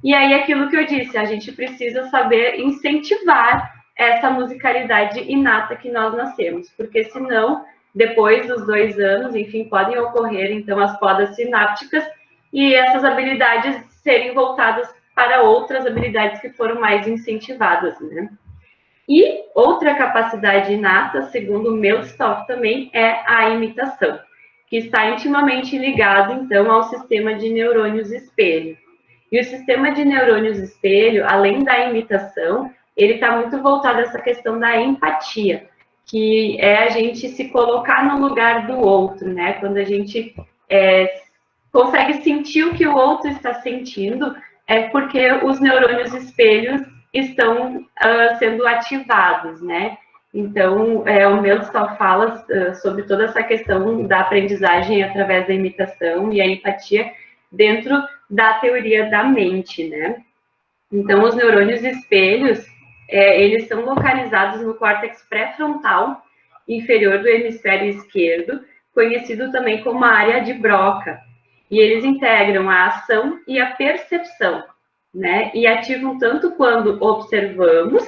E aí, aquilo que eu disse, a gente precisa saber incentivar essa musicalidade inata que nós nascemos, porque senão, depois dos 2 anos, enfim, podem ocorrer, então, as podas sinápticas e essas habilidades serem voltadas para outras habilidades que foram mais incentivadas, né? E outra capacidade inata, segundo o Meltzoff também, é a imitação, que está intimamente ligado, então, ao sistema de neurônios espelho. E o sistema de neurônios espelho, além da imitação, ele está muito voltado a essa questão da empatia, que é a gente se colocar no lugar do outro, né? Quando a gente consegue sentir o que o outro está sentindo, é porque os neurônios espelhos estão sendo ativados, né? Então, o Meltzoff fala sobre toda essa questão da aprendizagem através da imitação e a empatia dentro da teoria da mente, né? Então, os neurônios espelhos, eles são localizados no córtex pré-frontal inferior do hemisfério esquerdo, conhecido também como a área de Broca. E eles integram a ação e a percepção, né? E ativam tanto quando observamos,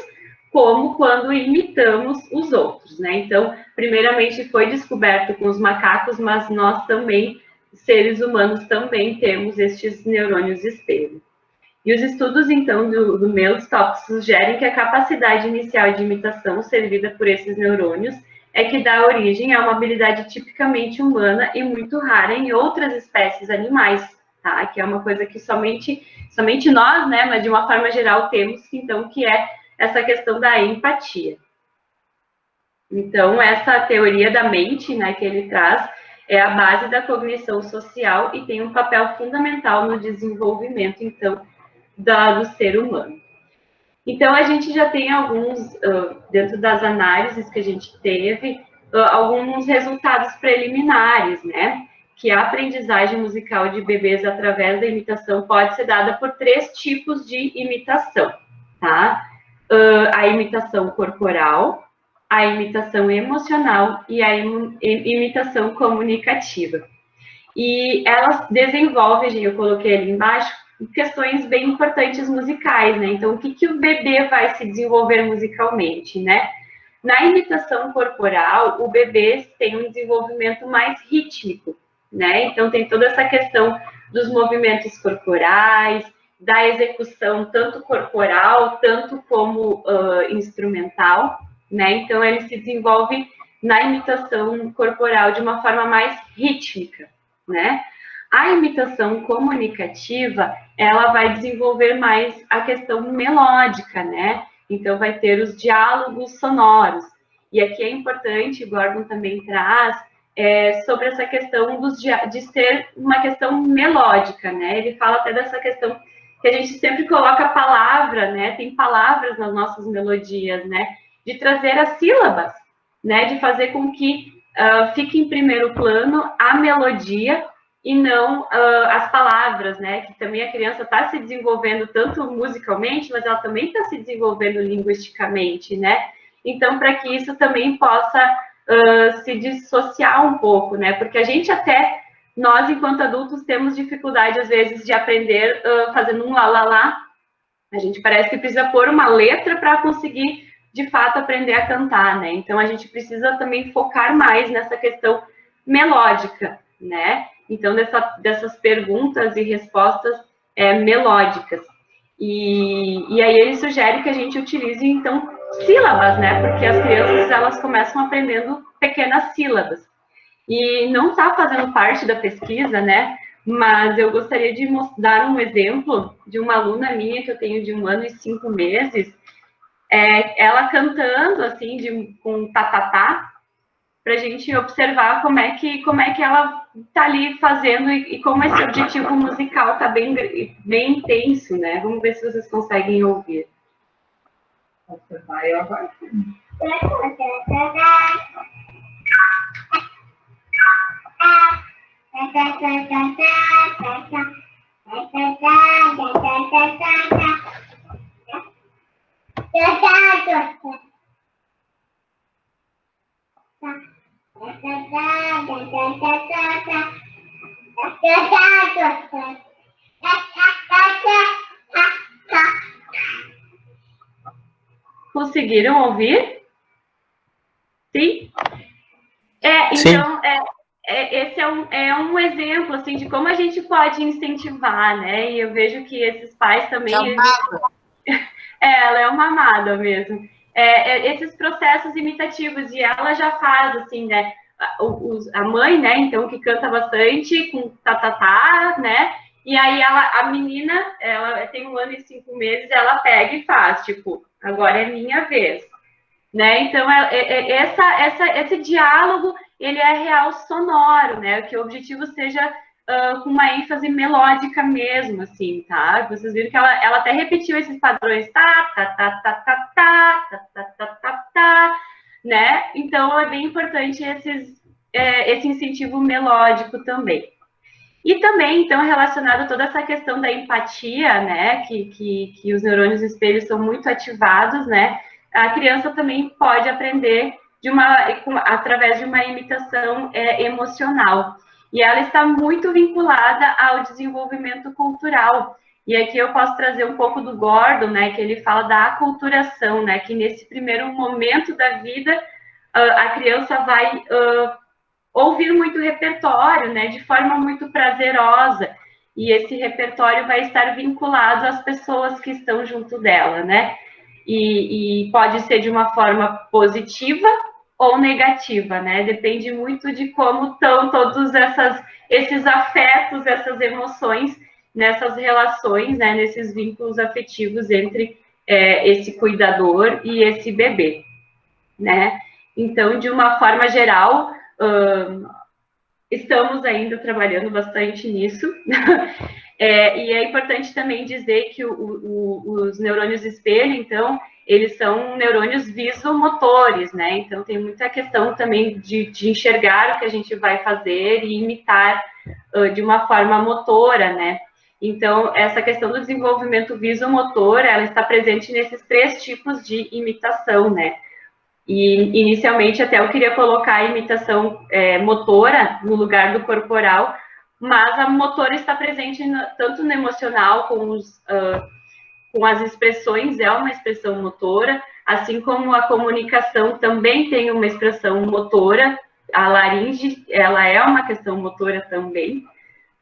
como quando imitamos os outros, né? Então, primeiramente foi descoberto com os macacos, mas nós também, seres humanos, também temos estes neurônios espelho. E os estudos, então, do Meltzoff sugerem que a capacidade inicial de imitação servida por esses neurônios é que dá origem a uma habilidade tipicamente humana e muito rara em outras espécies animais, tá? Que é uma coisa que somente nós, né, mas de uma forma geral temos, então, que é essa questão da empatia. Então, essa teoria da mente, né, que ele traz, é a base da cognição social e tem um papel fundamental no desenvolvimento, então, do ser humano. Então, a gente já tem alguns, dentro das análises que a gente teve, alguns resultados preliminares, né? Que a aprendizagem musical de bebês através da imitação pode ser dada por 3 tipos de imitação, tá? A imitação corporal, a imitação emocional e a imitação comunicativa. E elas desenvolvem, eu coloquei ali embaixo, questões bem importantes musicais, né? Então, o que o bebê vai se desenvolver musicalmente, né? Na imitação corporal, o bebê tem um desenvolvimento mais rítmico, né? Então, tem toda essa questão dos movimentos corporais, da execução tanto corporal, tanto como instrumental, né? Então, ele se desenvolve na imitação corporal de uma forma mais rítmica, né? A imitação comunicativa, ela vai desenvolver mais a questão melódica, né? Então, vai ter os diálogos sonoros. E aqui é importante, o Gordon também traz, sobre essa questão de ser uma questão melódica, né? Ele fala até dessa questão que a gente sempre coloca a palavra, né? Tem palavras nas nossas melodias, né? De trazer as sílabas, né? De fazer com que fique em primeiro plano a melodia e não as palavras, né? Que também a criança está se desenvolvendo tanto musicalmente, mas ela também está se desenvolvendo linguisticamente, né? Então, para que isso também possa se dissociar um pouco, né? Porque a gente nós, enquanto adultos, temos dificuldade, às vezes, de aprender fazendo um lá. A gente parece que precisa pôr uma letra para conseguir, de fato, aprender a cantar, né? Então, a gente precisa também focar mais nessa questão melódica, né? Então, dessas perguntas e respostas melódicas. E aí ele sugere que a gente utilize, então, sílabas, né? Porque as crianças, elas começam aprendendo pequenas sílabas. E não está fazendo parte da pesquisa, né? Mas eu gostaria de dar um exemplo de uma aluna minha, que eu tenho de 1 ano e 5 meses, ela cantando, assim, com tatatá, para a gente observar como é que ela está ali fazendo e como esse objetivo musical está bem intenso, né? Vamos ver se vocês conseguem ouvir. Observar eu agora. Conseguiram ouvir? Sim? Sim. Então, esse é um exemplo, assim, de como a gente pode incentivar, né? E eu vejo que esses pais também... ela é uma amada mesmo. Esses processos imitativos, e ela já faz, assim, né? A mãe, né, então, que canta bastante com tatatá, né? E aí a menina, ela tem 1 ano e 5 meses, ela pega e faz, tipo, agora é minha vez, né? Então, esse diálogo, ele é real sonoro, né? Que o objetivo seja com uma ênfase melódica mesmo, assim, tá? Vocês viram que ela até repetiu esses padrões, tá, tá, tá, tá, tá, tá, tá, tá, tá, tá, tá, né? Então, é bem importante esse incentivo melódico também. E também, então, relacionado a toda essa questão da empatia, né, que os neurônios espelhos são muito ativados, né, a criança também pode aprender através de uma imitação emocional. E ela está muito vinculada ao desenvolvimento cultural. E aqui eu posso trazer um pouco do Gordon, né, que ele fala da aculturação, né, que nesse primeiro momento da vida, a criança vai ouvir muito repertório, né, de forma muito prazerosa, e esse repertório vai estar vinculado às pessoas que estão junto dela, né, e pode ser de uma forma positiva ou negativa, né, depende muito de como estão todos esses afetos, essas emoções, nessas relações, né, nesses vínculos afetivos entre esse cuidador e esse bebê, né. Então, de uma forma geral, estamos ainda trabalhando bastante nisso. E é importante também dizer que os neurônios espelho, então, eles são neurônios visomotores, né? Então, tem muita questão também de enxergar o que a gente vai fazer e imitar de uma forma motora, né? Então, essa questão do desenvolvimento visomotor, ela está presente nesses 3 tipos de imitação, né? E, inicialmente, até eu queria colocar a imitação motora no lugar do corporal, mas a motora está presente tanto no emocional, com as expressões, é uma expressão motora, assim como a comunicação também tem uma expressão motora, a laringe, ela é uma questão motora também,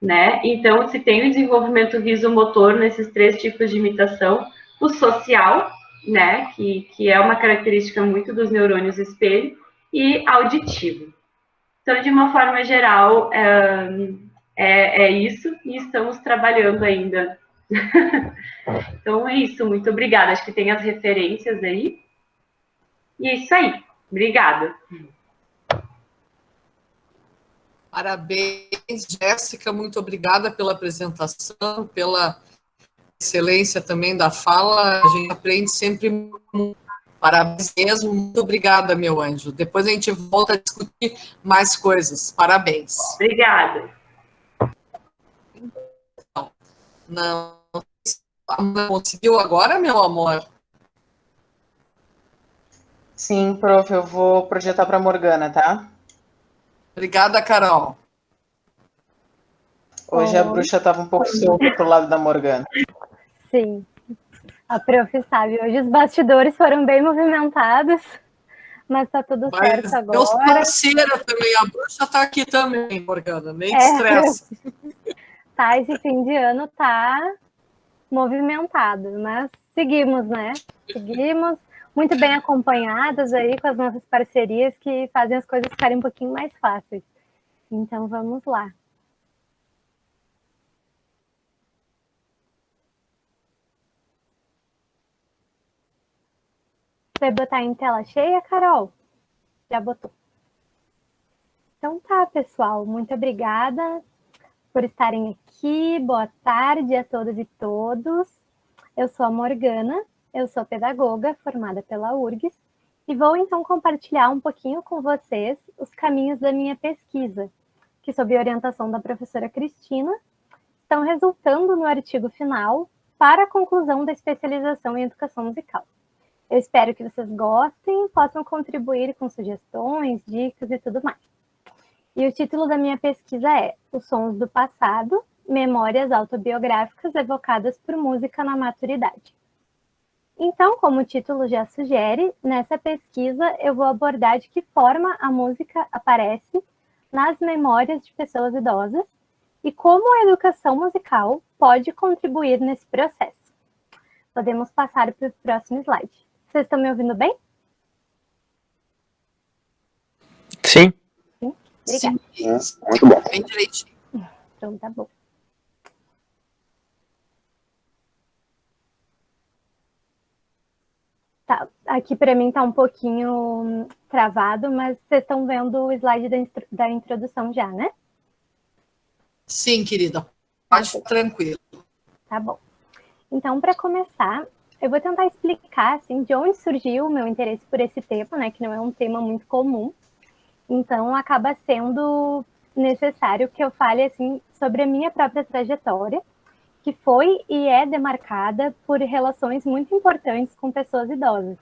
né? Então, se tem o desenvolvimento visomotor nesses 3 tipos de imitação, o social, né, que é uma característica muito dos neurônios espelho, e auditivo. Então, de uma forma geral, é isso, e estamos trabalhando ainda. Então, é isso, muito obrigada. Acho que tem as referências aí. E é isso aí. Obrigada. Parabéns, Jéssica, muito obrigada pela apresentação, pela excelência também da fala, a gente aprende sempre muito. Parabéns mesmo, muito obrigada, meu anjo. Depois a gente volta a discutir mais coisas. Parabéns. Obrigada. Não conseguiu agora, meu amor? Sim, prof, eu vou projetar para a Morgana, tá? Obrigada, Carol. Hoje a bruxa estava um pouco solta pro lado da Morgana. Sim, a prof sabe, hoje os bastidores foram bem movimentados, mas tá tudo certo agora. Meus parceiros também, a bruxa tá aqui também, Morgana, nem estresse. Tá, esse fim de ano tá movimentado, mas seguimos, né? Seguimos muito bem acompanhadas aí com as nossas parcerias que fazem as coisas ficarem um pouquinho mais fáceis. Então, vamos lá. Vai botar em tela cheia, Carol? Já botou. Então tá, pessoal. Muito obrigada por estarem aqui. Boa tarde a todas e todos. Eu sou a Morgana, eu sou pedagoga formada pela URGS e vou então compartilhar um pouquinho com vocês os caminhos da minha pesquisa, que sob orientação da professora Cristina, estão resultando no artigo final para a conclusão da especialização em educação musical. Eu espero que vocês gostem e possam contribuir com sugestões, dicas e tudo mais. E o título da minha pesquisa é Os Sons do Passado, Memórias Autobiográficas Evocadas por Música na Maturidade. Então, como o título já sugere, nessa pesquisa eu vou abordar de que forma a música aparece nas memórias de pessoas idosas e como a educação musical pode contribuir nesse processo. Podemos passar para o próximo slide. Vocês estão me ouvindo bem? Sim. Sim? Obrigada. Sim, Muito bom. bem direitinho. Então, tá bom. Tá, aqui para mim está um pouquinho travado, mas vocês estão vendo o slide da introdução já, né? Sim, querida. Pode tranquilo. Tá bom. Então, para começar, eu vou tentar explicar assim, de onde surgiu o meu interesse por esse tema, né? Que não é um tema muito comum. Então, acaba sendo necessário que eu fale assim, sobre a minha própria trajetória, que foi e é demarcada por relações muito importantes com pessoas idosas.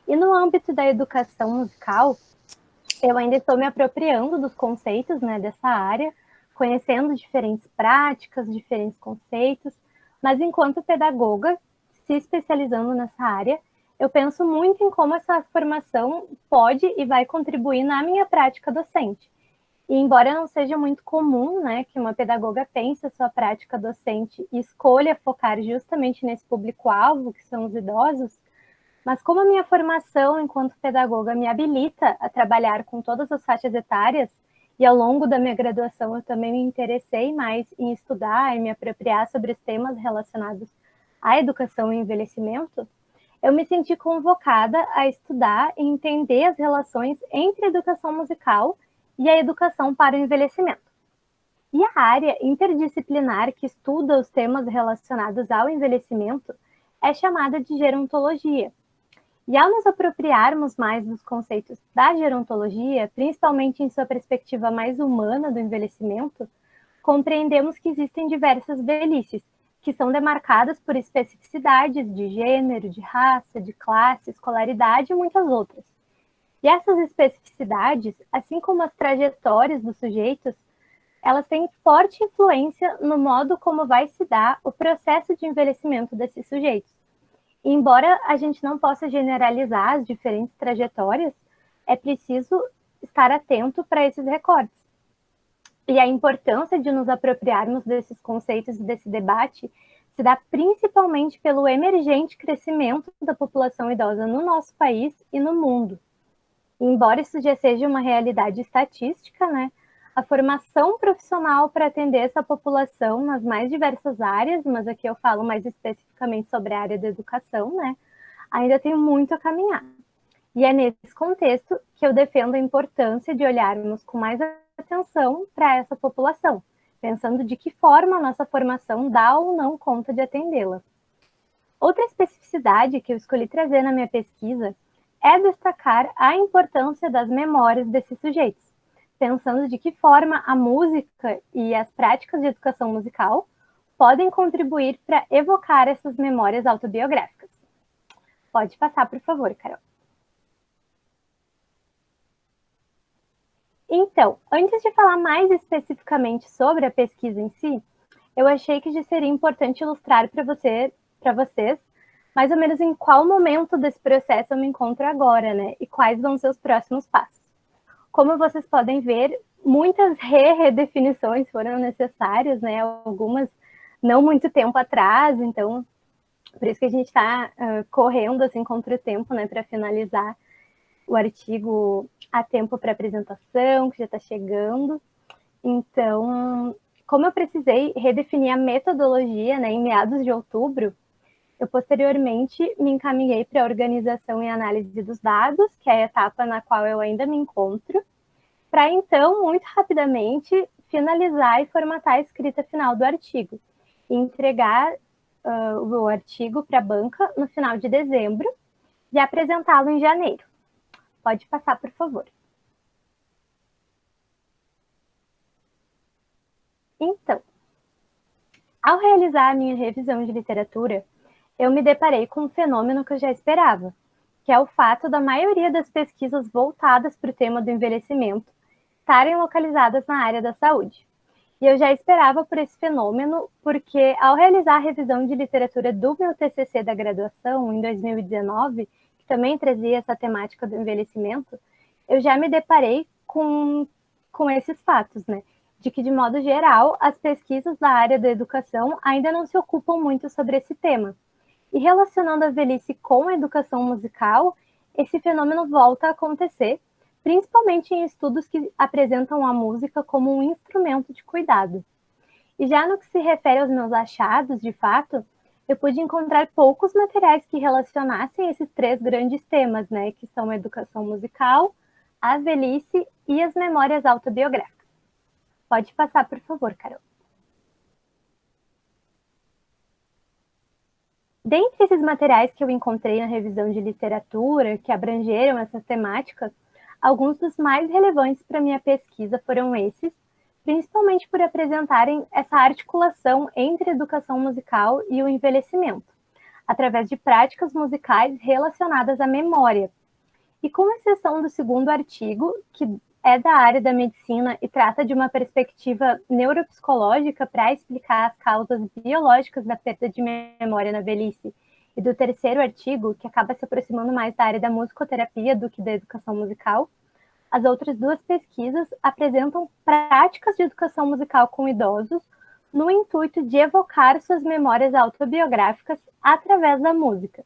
E no âmbito da educação musical, eu ainda estou me apropriando dos conceitos, né, dessa área, conhecendo diferentes práticas, diferentes conceitos, mas enquanto pedagoga, se especializando nessa área, eu penso muito em como essa formação pode e vai contribuir na minha prática docente. E embora não seja muito comum, né, que uma pedagoga pense a sua prática docente e escolha focar justamente nesse público-alvo, que são os idosos, mas como a minha formação enquanto pedagoga me habilita a trabalhar com todas as faixas etárias, e ao longo da minha graduação eu também me interessei mais em estudar e me apropriar sobre os temas relacionados à educação e envelhecimento, eu me senti convocada a estudar e entender as relações entre a educação musical e a educação para o envelhecimento. E a área interdisciplinar que estuda os temas relacionados ao envelhecimento é chamada de gerontologia. E ao nos apropriarmos mais dos conceitos da gerontologia, principalmente em sua perspectiva mais humana do envelhecimento, compreendemos que existem diversas velhices, que são demarcadas por especificidades de gênero, de raça, de classe, escolaridade e muitas outras. E essas especificidades, assim como as trajetórias dos sujeitos, elas têm forte influência no modo como vai se dar o processo de envelhecimento desses sujeitos. E embora a gente não possa generalizar as diferentes trajetórias, é preciso estar atento para esses recortes. E a importância de nos apropriarmos desses conceitos e desse debate se dá principalmente pelo emergente crescimento da população idosa no nosso país e no mundo. Embora isso já seja uma realidade estatística, né, a formação profissional para atender essa população nas mais diversas áreas, mas aqui eu falo mais especificamente sobre a área da educação, né, ainda tem muito a caminhar. E é nesse contexto que eu defendo a importância de olharmos com mais atenção para essa população, pensando de que forma a nossa formação dá ou não conta de atendê-la. Outra especificidade que eu escolhi trazer na minha pesquisa é destacar a importância das memórias desses sujeitos, pensando de que forma a música e as práticas de educação musical podem contribuir para evocar essas memórias autobiográficas. Pode passar, por favor, Carol. Então, antes de falar mais especificamente sobre a pesquisa em si, eu achei que já seria importante ilustrar para vocês mais ou menos em qual momento desse processo eu me encontro agora, né? E quais vão ser os próximos passos. Como vocês podem ver, muitas redefinições foram necessárias, né? Algumas não muito tempo atrás, então por isso que a gente está correndo assim contra o tempo, né? Para finalizar o artigo a tempo para apresentação, que já está chegando. Então, como eu precisei redefinir a metodologia, né? Em meados de outubro, eu posteriormente me encaminhei para a organização e análise dos dados, que é a etapa na qual eu ainda me encontro, para então, muito rapidamente, finalizar e formatar a escrita final do artigo, e entregar o artigo para a banca no final de dezembro e apresentá-lo em janeiro. Pode passar, por favor. Então, ao realizar a minha revisão de literatura, eu me deparei com um fenômeno que eu já esperava, que é o fato da maioria das pesquisas voltadas para o tema do envelhecimento estarem localizadas na área da saúde. E eu já esperava por esse fenômeno, porque ao realizar a revisão de literatura do meu TCC da graduação, em 2019, que também trazia essa temática do envelhecimento, eu já me deparei com esses fatos, né? De que, de modo geral, as pesquisas da área da educação ainda não se ocupam muito sobre esse tema. E relacionando a velhice com a educação musical, esse fenômeno volta a acontecer, principalmente em estudos que apresentam a música como um instrumento de cuidado. E já no que se refere aos meus achados, de fato, eu pude encontrar poucos materiais que relacionassem esses 3 grandes temas, né, que são a educação musical, a velhice e as memórias autobiográficas. Pode passar, por favor, Carol. Dentre esses materiais que eu encontrei na revisão de literatura, que abrangeram essas temáticas, alguns dos mais relevantes para minha pesquisa foram esses, principalmente por apresentarem essa articulação entre a educação musical e o envelhecimento, através de práticas musicais relacionadas à memória. E com exceção do segundo artigo, que é da área da medicina e trata de uma perspectiva neuropsicológica para explicar as causas biológicas da perda de memória na velhice, e do terceiro artigo, que acaba se aproximando mais da área da musicoterapia do que da educação musical, as outras 2 pesquisas apresentam práticas de educação musical com idosos no intuito de evocar suas memórias autobiográficas através da música.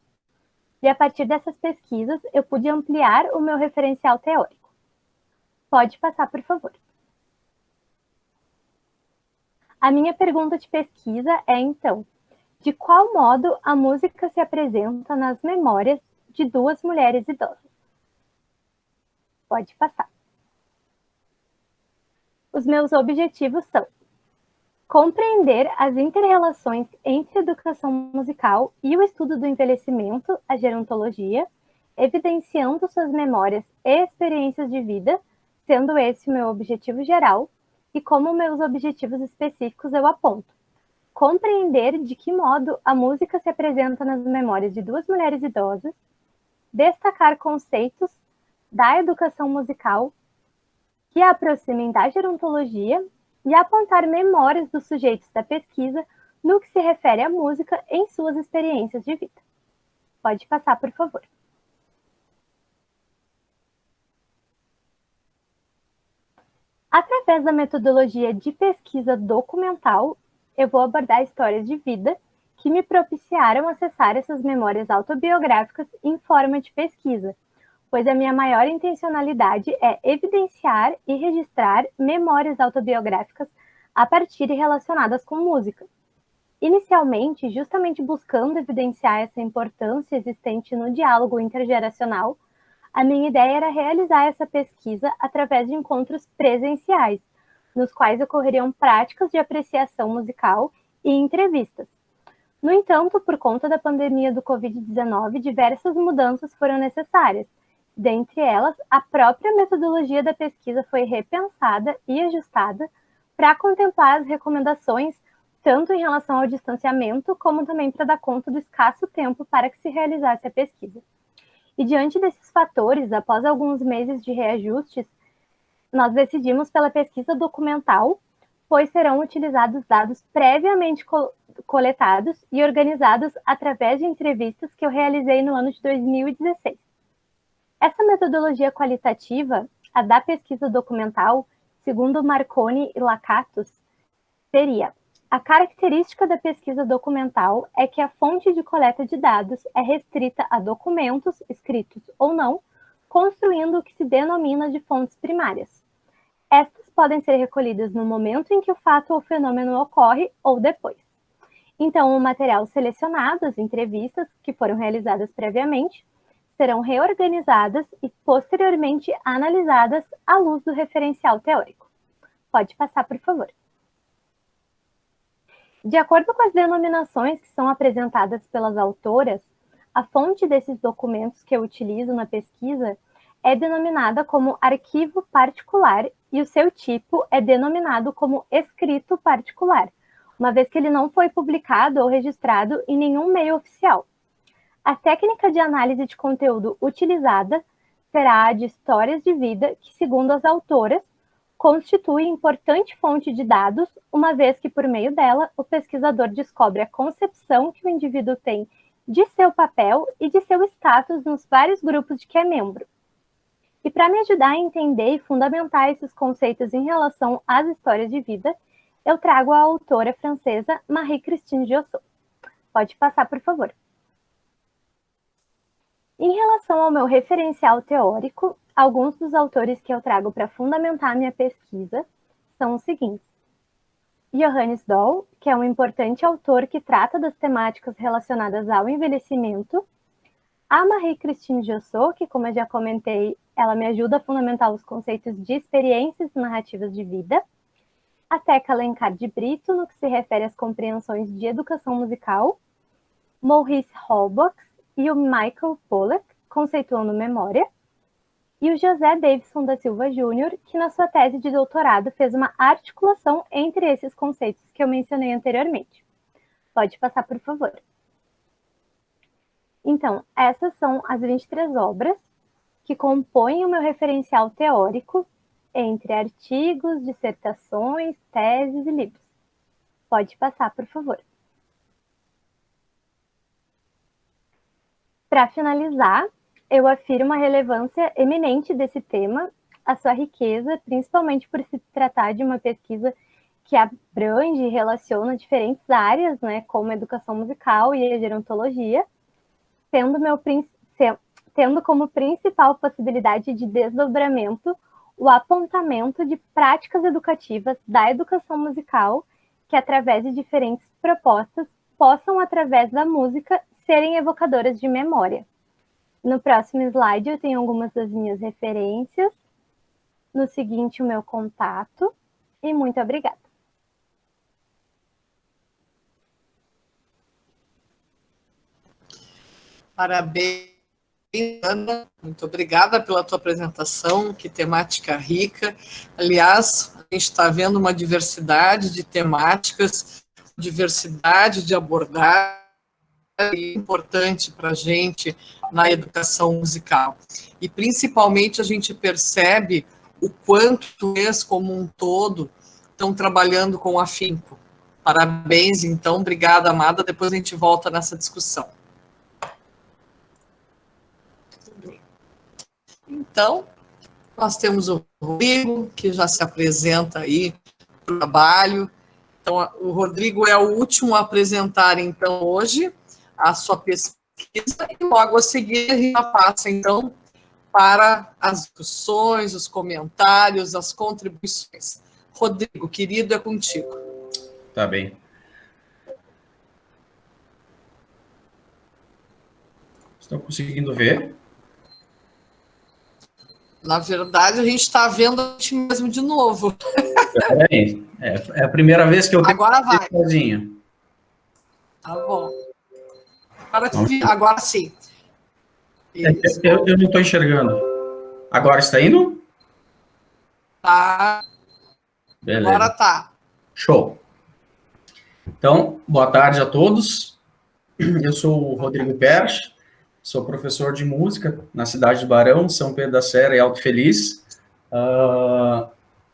E a partir dessas pesquisas, eu pude ampliar o meu referencial teórico. Pode passar, por favor. A minha pergunta de pesquisa é, então, de qual modo a música se apresenta nas memórias de 2 mulheres idosas? Pode passar. Os meus objetivos são compreender as inter-relações entre a educação musical e o estudo do envelhecimento, a gerontologia, evidenciando suas memórias e experiências de vida, sendo esse o meu objetivo geral, e como meus objetivos específicos eu aponto. Compreender de que modo a música se apresenta nas memórias de 2 mulheres idosas, destacar conceitos da educação musical que a aproximem da gerontologia e apontar memórias dos sujeitos da pesquisa no que se refere à música em suas experiências de vida. Pode passar, por favor. Através da metodologia de pesquisa documental, eu vou abordar histórias de vida que me propiciaram acessar essas memórias autobiográficas em forma de pesquisa, pois a minha maior intencionalidade é evidenciar e registrar memórias autobiográficas a partir e relacionadas com música. Inicialmente, justamente buscando evidenciar essa importância existente no diálogo intergeracional, a minha ideia era realizar essa pesquisa através de encontros presenciais, nos quais ocorreriam práticas de apreciação musical e entrevistas. No entanto, por conta da pandemia do Covid-19, diversas mudanças foram necessárias. Dentre elas, a própria metodologia da pesquisa foi repensada e ajustada para contemplar as recomendações, tanto em relação ao distanciamento, como também para dar conta do escasso tempo para que se realizasse a pesquisa. E diante desses fatores, após alguns meses de reajustes, nós decidimos pela pesquisa documental, pois serão utilizados dados previamente coletados e organizados através de entrevistas que eu realizei no ano de 2016. Essa metodologia qualitativa, a da pesquisa documental, segundo Marconi e Lakatos, seria: a característica da pesquisa documental é que a fonte de coleta de dados é restrita a documentos, escritos ou não, construindo o que se denomina de fontes primárias. Estas podem ser recolhidas no momento em que o fato ou fenômeno ocorre ou depois. Então, o material selecionado, as entrevistas que foram realizadas previamente, serão reorganizadas e posteriormente analisadas à luz do referencial teórico. Pode passar, por favor. De acordo com as denominações que são apresentadas pelas autoras, a fonte desses documentos que eu utilizo na pesquisa é denominada como arquivo particular e o seu tipo é denominado como escrito particular, uma vez que ele não foi publicado ou registrado em nenhum meio oficial. A técnica de análise de conteúdo utilizada será a de histórias de vida que, segundo as autoras, constitui importante fonte de dados, uma vez que, por meio dela, o pesquisador descobre a concepção que o indivíduo tem de seu papel e de seu status nos vários grupos de que é membro. E para me ajudar a entender e fundamentar esses conceitos em relação às histórias de vida, eu trago a autora francesa Marie-Christine Jousseau. Pode passar, por favor. Em relação ao meu referencial teórico, alguns dos autores que eu trago para fundamentar minha pesquisa são os seguintes. Johannes Doll, que é um importante autor que trata das temáticas relacionadas ao envelhecimento. A Marie-Christine Jousseau, que, como eu já comentei, ela me ajuda a fundamentar os conceitos de experiências e narrativas de vida. A Teca Alencar de Brito, no que se refere às compreensões de educação musical. Maurice Holbach e o Michael Pollack, conceituando memória. E o José Davidson da Silva Júnior, que na sua tese de doutorado fez uma articulação entre esses conceitos que eu mencionei anteriormente. Pode passar, por favor. Então, essas são as 23 obras que compõem o meu referencial teórico entre artigos, dissertações, teses e livros. Pode passar, por favor. Para finalizar, eu afirmo a relevância eminente desse tema, a sua riqueza, principalmente por se tratar de uma pesquisa que abrange e relaciona diferentes áreas, né, como a educação musical e a gerontologia, tendo como principal possibilidade de desdobramento o apontamento de práticas educativas da educação musical que, através de diferentes propostas, possam, através da música, serem evocadoras de memória. No próximo slide eu tenho algumas das minhas referências, no seguinte o meu contato, e muito obrigada. Parabéns, Ana. Muito obrigada pela tua apresentação, que temática rica. Aliás, a gente está vendo uma diversidade de temáticas, diversidade de abordagem importante para a gente na educação musical. E, principalmente, a gente percebe o quanto eles, como um todo, estão trabalhando com afinco. Parabéns, então. Obrigada, Amada. Depois a gente volta nessa discussão. Então, nós temos o Rodrigo, que já se apresenta aí para o trabalho. Então, o Rodrigo é o último a apresentar, então, hoje, a sua pesquisa, e logo a seguir a gente passa, então, para as discussões, os comentários, as contribuições. Rodrigo, querido, é contigo. Tá bem. Estão conseguindo ver? Na verdade, a gente está vendo a gente mesmo de novo. É a primeira vez que eu tenho agora vai sozinho. Tá bom. Agora sim. Eu não estou enxergando. Agora está indo? Tá. Beleza. Agora tá. Show. Então, boa tarde a todos. Eu sou o Rodrigo Perch, sou professor de música na cidade de Barão, São Pedro da Serra e Alto Feliz.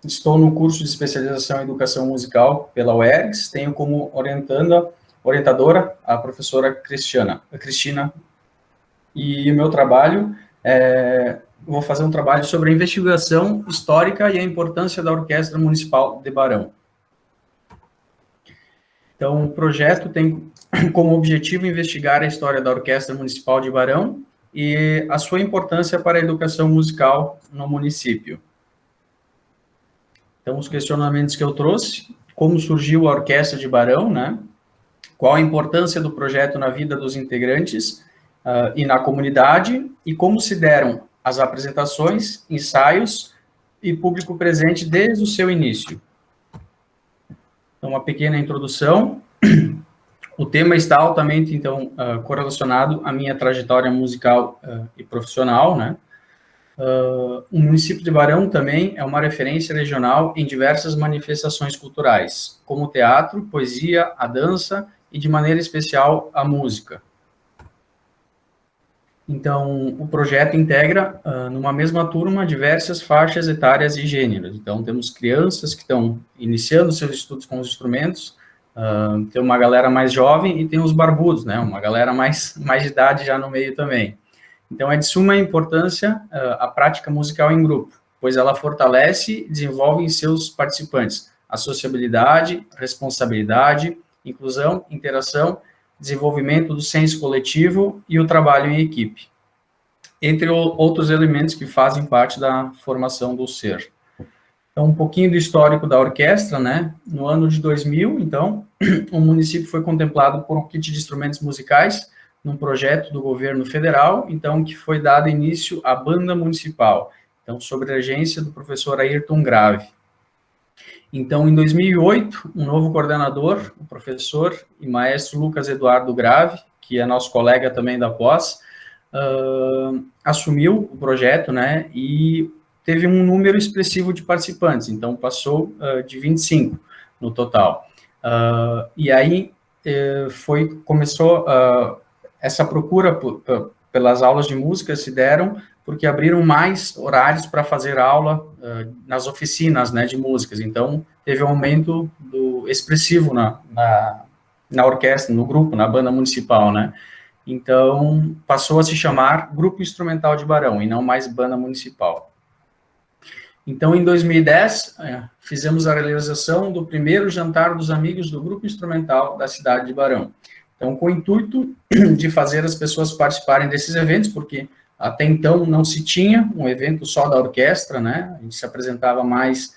Estou no curso de especialização em educação musical pela UERGS, tenho como orientadora a professora Cristina, e o meu trabalho vou fazer um trabalho sobre a investigação histórica e a importância da Orquestra Municipal de Barão. Então, o projeto tem como objetivo investigar a história da Orquestra Municipal de Barão e a sua importância para a educação musical no município. Então, os questionamentos que eu trouxe: como surgiu a Orquestra de Barão, né? Qual a importância do projeto na vida dos integrantes e na comunidade, e como se deram as apresentações, ensaios e público presente desde o seu início. Então, uma pequena introdução. O tema está altamente, então, correlacionado à minha trajetória musical e profissional, né? O município de Barão também é uma referência regional em diversas manifestações culturais, como o teatro, poesia, a dança e, de maneira especial, a música. Então, o projeto integra, numa mesma turma, diversas faixas etárias e gêneros. Então, temos crianças que estão iniciando seus estudos com os instrumentos, tem uma galera mais jovem e tem os barbudos, né? Uma galera mais de idade já no meio também. Então, é de suma importância a prática musical em grupo, pois ela fortalece e desenvolve em seus participantes a sociabilidade, responsabilidade, inclusão, interação, desenvolvimento do senso coletivo e o trabalho em equipe, entre outros elementos que fazem parte da formação do ser. Então, um pouquinho do histórico da orquestra, né? No ano de 2000, então, o município foi contemplado por um kit de instrumentos musicais num projeto do governo federal, então, que foi dado início à banda municipal, então, sob a regência do professor Ayrton Grave. Então, em 2008, um novo coordenador, o professor e maestro Lucas Eduardo Grave, que é nosso colega também da pós, assumiu o projeto, né, e teve um número expressivo de participantes, então passou de 25 no total. E aí começou essa procura pelas aulas de música se deram porque abriram mais horários para fazer aula nas oficinas, né, de músicas. Então, teve um aumento expressivo na orquestra, no grupo, na banda municipal, né. Então, passou a se chamar Grupo Instrumental de Barão, e não mais Banda Municipal. Então, em 2010, fizemos a realização do primeiro jantar dos amigos do Grupo Instrumental da cidade de Barão. Então, com o intuito de fazer as pessoas participarem desses eventos, porque até então não se tinha um evento só da orquestra, né? A gente se apresentava mais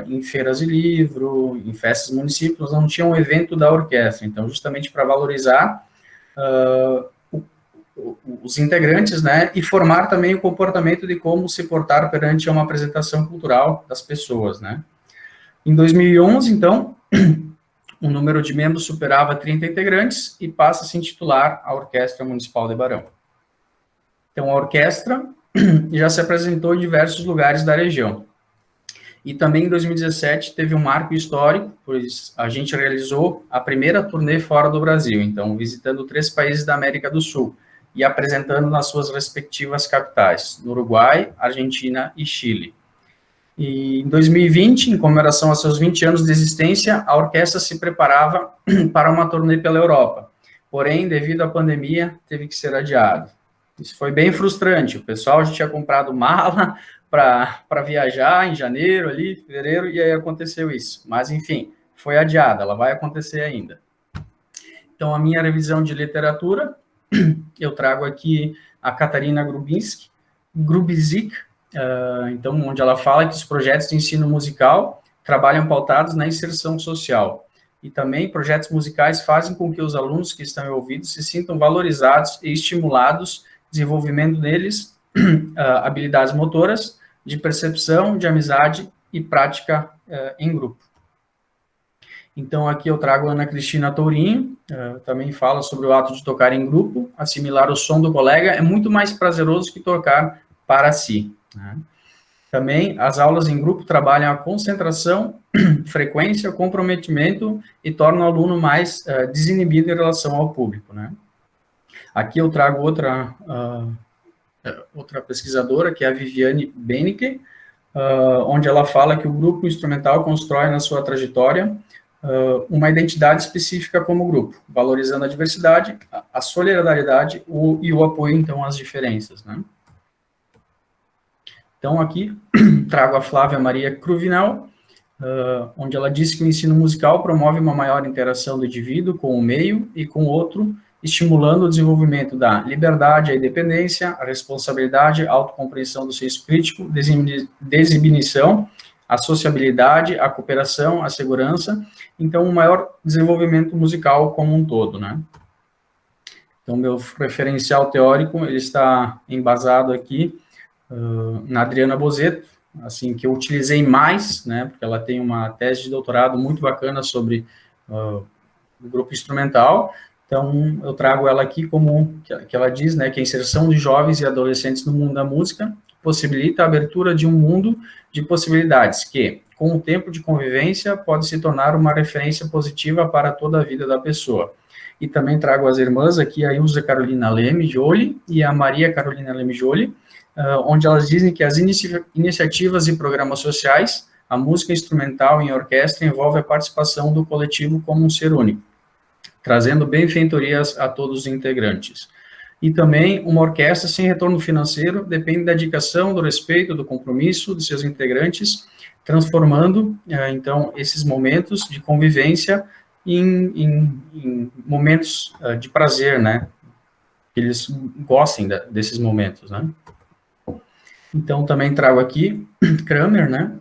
em feiras de livro, em festas municípios, não tinha um evento da orquestra. Então, justamente para valorizar os integrantes, né, e formar também o comportamento de como se portar perante uma apresentação cultural das pessoas, né. Em 2011, então, o número de membros superava 30 integrantes e passa a se intitular a Orquestra Municipal de Barão. Então, a orquestra já se apresentou em diversos lugares da região. E também em 2017 teve um marco histórico, pois a gente realizou a primeira turnê fora do Brasil, então visitando 3 países da América do Sul e apresentando nas suas respectivas capitais, no Uruguai, Argentina e Chile. E em 2020, em comemoração aos seus 20 anos de existência, a orquestra se preparava para uma turnê pela Europa. Porém, devido à pandemia, teve que ser adiado. Isso foi bem frustrante, o pessoal já tinha comprado mala para viajar em janeiro, ali, fevereiro, e aí aconteceu isso. Mas, enfim, foi adiada, ela vai acontecer ainda. Então, a minha revisão de literatura, eu trago aqui a Catarina Grubzik, então, onde ela fala que os projetos de ensino musical trabalham pautados na inserção social. E também projetos musicais fazem com que os alunos que estão envolvidos se sintam valorizados e estimulados, desenvolvimento deles habilidades motoras, de percepção, de amizade e prática em grupo. Então, aqui eu trago a Ana Cristina Tourinho, também fala sobre o ato de tocar em grupo, assimilar o som do colega é muito mais prazeroso que tocar para si, né? Também, as aulas em grupo trabalham a concentração, frequência, comprometimento e tornam o aluno mais desinibido em relação ao público, né? Aqui eu trago outra pesquisadora, que é a Viviane Benecke, onde ela fala que o grupo instrumental constrói na sua trajetória uma identidade específica como grupo, valorizando a diversidade, a solidariedade e o apoio, então, às diferenças, né? Então, aqui, trago a Flávia Maria Cruvinel, onde ela diz que o ensino musical promove uma maior interação do indivíduo com o meio e com o outro, estimulando o desenvolvimento da liberdade, a independência, a responsabilidade, a autocompreensão do senso crítico, desinibição, a sociabilidade, a cooperação, a segurança, então, um maior desenvolvimento musical como um todo, né? Então, meu referencial teórico, ele está embasado aqui na Adriana Bozetto, assim, que eu utilizei mais, né, porque ela tem uma tese de doutorado muito bacana sobre o grupo instrumental. Então, eu trago ela aqui como, que ela diz, né, que a inserção de jovens e adolescentes no mundo da música possibilita a abertura de um mundo de possibilidades que, com o tempo de convivência, pode se tornar uma referência positiva para toda a vida da pessoa. E também trago as irmãs aqui, a Ilza Carolina Leme Jolie e a Maria Carolina Leme Jolie, onde elas dizem que as iniciativas e programas sociais, a música instrumental em orquestra envolve a participação do coletivo como um ser único, trazendo benfeitorias a todos os integrantes. E também, uma orquestra sem retorno financeiro depende da dedicação, do respeito, do compromisso de seus integrantes, transformando, então, esses momentos de convivência em momentos de prazer, né? Que eles gostem desses momentos, né? Então, também trago aqui Kramer, né?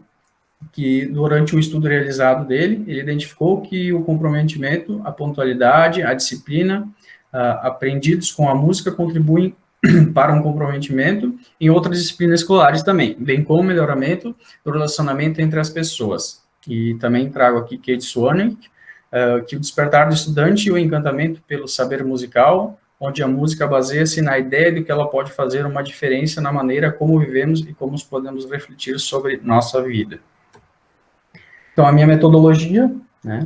Que durante um estudo realizado dele, ele identificou que o comprometimento, a pontualidade, a disciplina, aprendidos com a música contribuem para um comprometimento em outras disciplinas escolares também, bem como o melhoramento do relacionamento entre as pessoas. E também trago aqui Kate Swanwick, que o despertar do estudante e o encantamento pelo saber musical, onde a música baseia-se na ideia de que ela pode fazer uma diferença na maneira como vivemos e como podemos refletir sobre nossa vida. Então, a minha metodologia, né,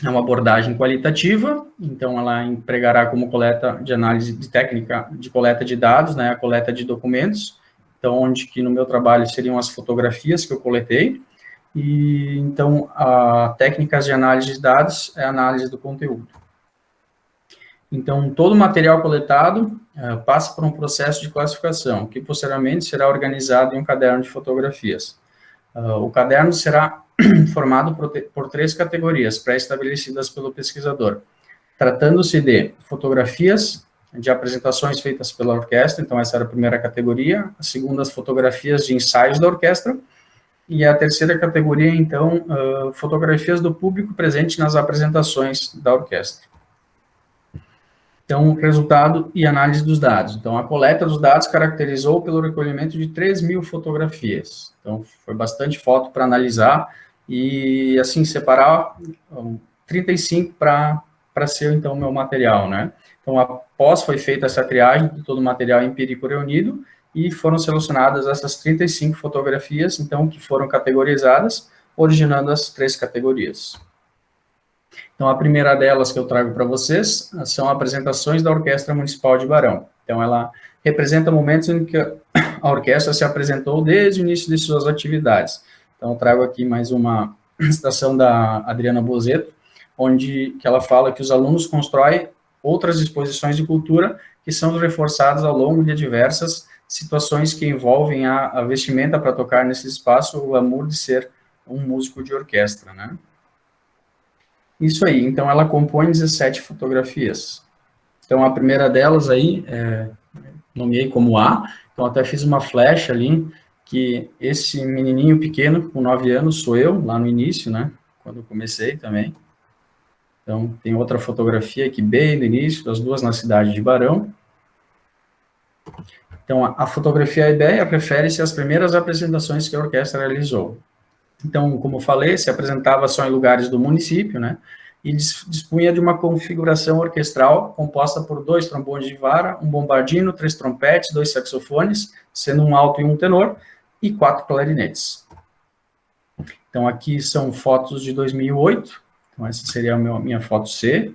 é uma abordagem qualitativa, então ela empregará como coleta de análise de técnica de coleta de dados, né, a coleta de documentos, então, onde que no meu trabalho seriam as fotografias que eu coletei, e então, a técnicas de análise de dados é a análise do conteúdo. Então, todo o material coletado passa por um processo de classificação, que posteriormente será organizado em um caderno de fotografias. O caderno será formado por 3 categorias pré-estabelecidas pelo pesquisador, tratando-se de fotografias de apresentações feitas pela orquestra, então essa era a primeira categoria, a segunda, as fotografias de ensaios da orquestra, e a terceira categoria, então, fotografias do público presente nas apresentações da orquestra. Então, resultado e análise dos dados. Então, a coleta dos dados caracterizou pelo recolhimento de 3.000 fotografias. Então, foi bastante foto para analisar e, assim, separar 35 para ser, então, o meu material, né? Então, após foi feita essa triagem de todo o material empírico reunido e foram selecionadas essas 35 fotografias, então, que foram categorizadas, originando as 3 categorias. Então, a primeira delas que eu trago para vocês são apresentações da Orquestra Municipal de Barão. Então, ela representa momentos em que a orquestra se apresentou desde o início de suas atividades. Então, eu trago aqui mais uma citação da Adriana Bozetto, onde que ela fala que os alunos constroem outras exposições de cultura que são reforçadas ao longo de diversas situações que envolvem a vestimenta para tocar nesse espaço, o glamour de ser um músico de orquestra, né? Isso aí, então ela compõe 17 fotografias. Então a primeira delas aí, nomeei como A, então até fiz uma flecha ali, que esse menininho pequeno, com 9 anos, sou eu, lá no início, né, quando eu comecei também. Então tem outra fotografia aqui bem no início, as duas na cidade de Barão. Então a fotografia, a ideia refere-se às primeiras apresentações que a orquestra realizou. Então, como eu falei, se apresentava só em lugares do município, né, e dispunha de uma configuração orquestral composta por 2 trombones de vara, um bombardino, 3 trompetes, 2 saxofones, sendo um alto e um tenor, e 4 clarinetes. Então, aqui são fotos de 2008, então essa seria a minha foto C,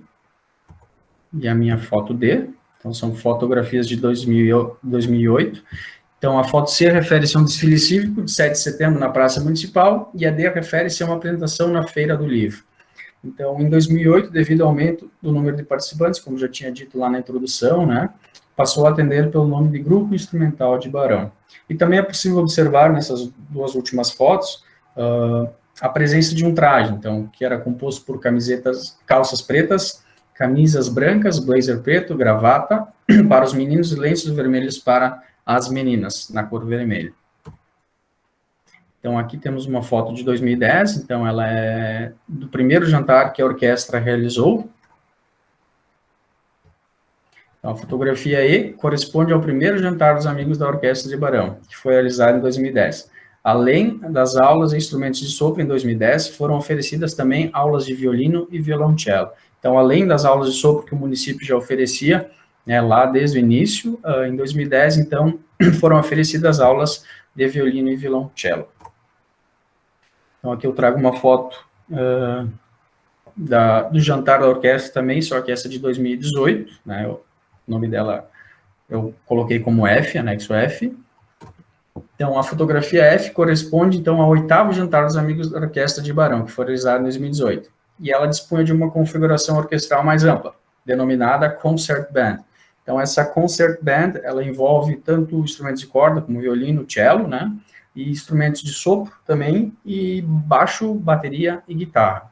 e a minha foto D, então são fotografias de 2008, Então, a foto C refere-se a um desfile cívico de 7 de setembro na Praça Municipal, e a D refere-se a uma apresentação na Feira do Livro. Então, em 2008, devido ao aumento do número de participantes, como já tinha dito lá na introdução, né, passou a atender pelo nome de Grupo Instrumental de Barão. E também é possível observar nessas 2 últimas fotos a presença de um traje, então, que era composto por calças pretas, camisas brancas, blazer preto, gravata para os meninos e lenços vermelhos para as meninas, na cor vermelha. Então, aqui temos uma foto de 2010, então ela é do primeiro jantar que a orquestra realizou. Então, a fotografia E corresponde ao primeiro jantar dos amigos da Orquestra de Barão, que foi realizado em 2010. Além das aulas e instrumentos de sopro em 2010, foram oferecidas também aulas de violino e violoncelo. Então, além das aulas de sopro que o município já oferecia, né, lá desde o início, em 2010, então, foram oferecidas aulas de violino e violoncelo. Então, aqui eu trago uma foto do jantar da orquestra também, só que essa é de 2018, né? O nome dela eu coloquei como F, anexo F. Então, a fotografia F corresponde, então, ao 8º jantar dos amigos da Orquestra de Barão, que foi realizado em 2018. E ela dispunha de uma configuração orquestral mais ampla, denominada Concert Band. Então, essa Concert Band, ela envolve tanto instrumentos de corda, como violino, cello, né? E instrumentos de sopro também, e baixo, bateria e guitarra.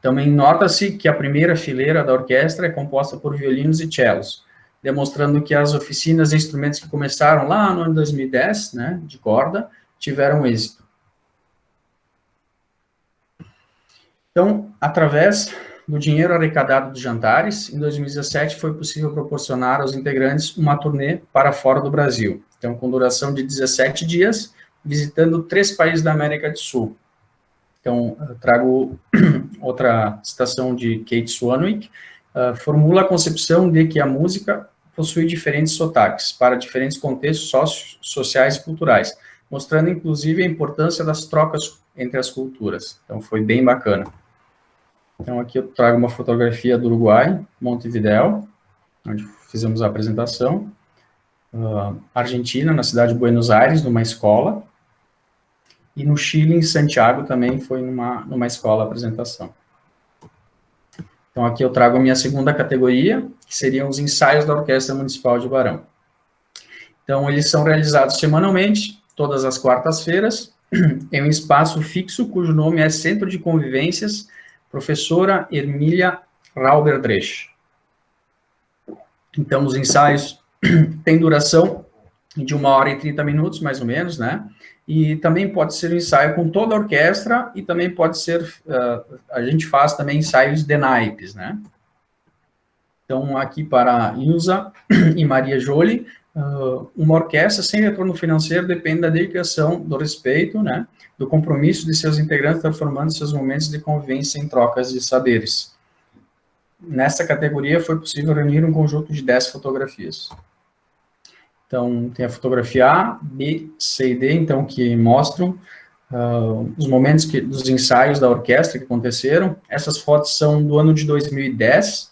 Também nota-se que a primeira fileira da orquestra é composta por violinos e cellos, demonstrando que as oficinas de instrumentos que começaram lá no ano 2010, né, de corda, tiveram êxito. Então, através do dinheiro arrecadado dos jantares, em 2017 foi possível proporcionar aos integrantes uma turnê para fora do Brasil. Então, com duração de 17 dias, visitando 3 países da América do Sul. Então, eu trago outra citação de Kate Swanwick, formula a concepção de que a música possui diferentes sotaques para diferentes contextos sociais e culturais, mostrando, inclusive, a importância das trocas entre as culturas. Então, foi bem bacana. Então, aqui eu trago uma fotografia do Uruguai, Montevidéu, onde fizemos a apresentação. Argentina, na cidade de Buenos Aires, numa escola. E no Chile, em Santiago, também foi numa escola a apresentação. Então, aqui eu trago a minha segunda categoria, que seriam os ensaios da Orquestra Municipal de Barão. Então, eles são realizados semanalmente, todas as quartas-feiras, em um espaço fixo, cujo nome é Centro de Convivências Professora Hermília Rauberdrecht. Então, os ensaios têm duração de 1h30, mais ou menos, né? E também pode ser um ensaio com toda a orquestra, e também pode ser, a gente faz também ensaios de naipes, né? Então, aqui para Ilza e Maria Jolie, uma orquestra sem retorno financeiro depende da dedicação, do respeito, né? Do compromisso de seus integrantes, transformando seus momentos de convivência em trocas de saberes. Nessa categoria, foi possível reunir um conjunto de 10 fotografias. Então, tem a fotografia A, B, C e D, então, que mostram os momentos dos ensaios da orquestra que aconteceram. Essas fotos são do ano de 2010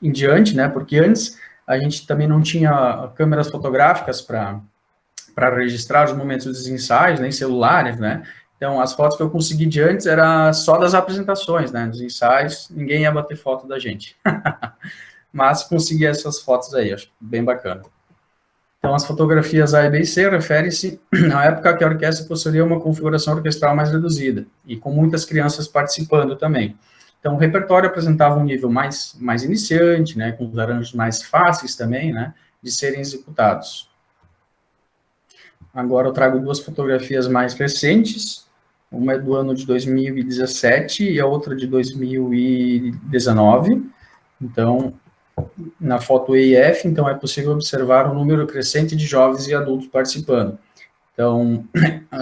em diante, né? Porque antes a gente também não tinha câmeras fotográficas para registrar os momentos dos ensaios, nem celulares, né? Então, as fotos que eu consegui de antes era só das apresentações, né? Dos ensaios, ninguém ia bater foto da gente. Mas consegui essas fotos aí, acho bem bacana. Então, as fotografias A, B e C referem-se à época que a orquestra possuía uma configuração orquestral mais reduzida, e com muitas crianças participando também. Então, o repertório apresentava um nível mais iniciante, né, com os arranjos mais fáceis também, né, de serem executados. Agora eu trago 2 fotografias mais recentes, uma é do ano de 2017 e a outra de 2019. Então, na foto E e F, então, é possível observar um número crescente de jovens e adultos participando. Então,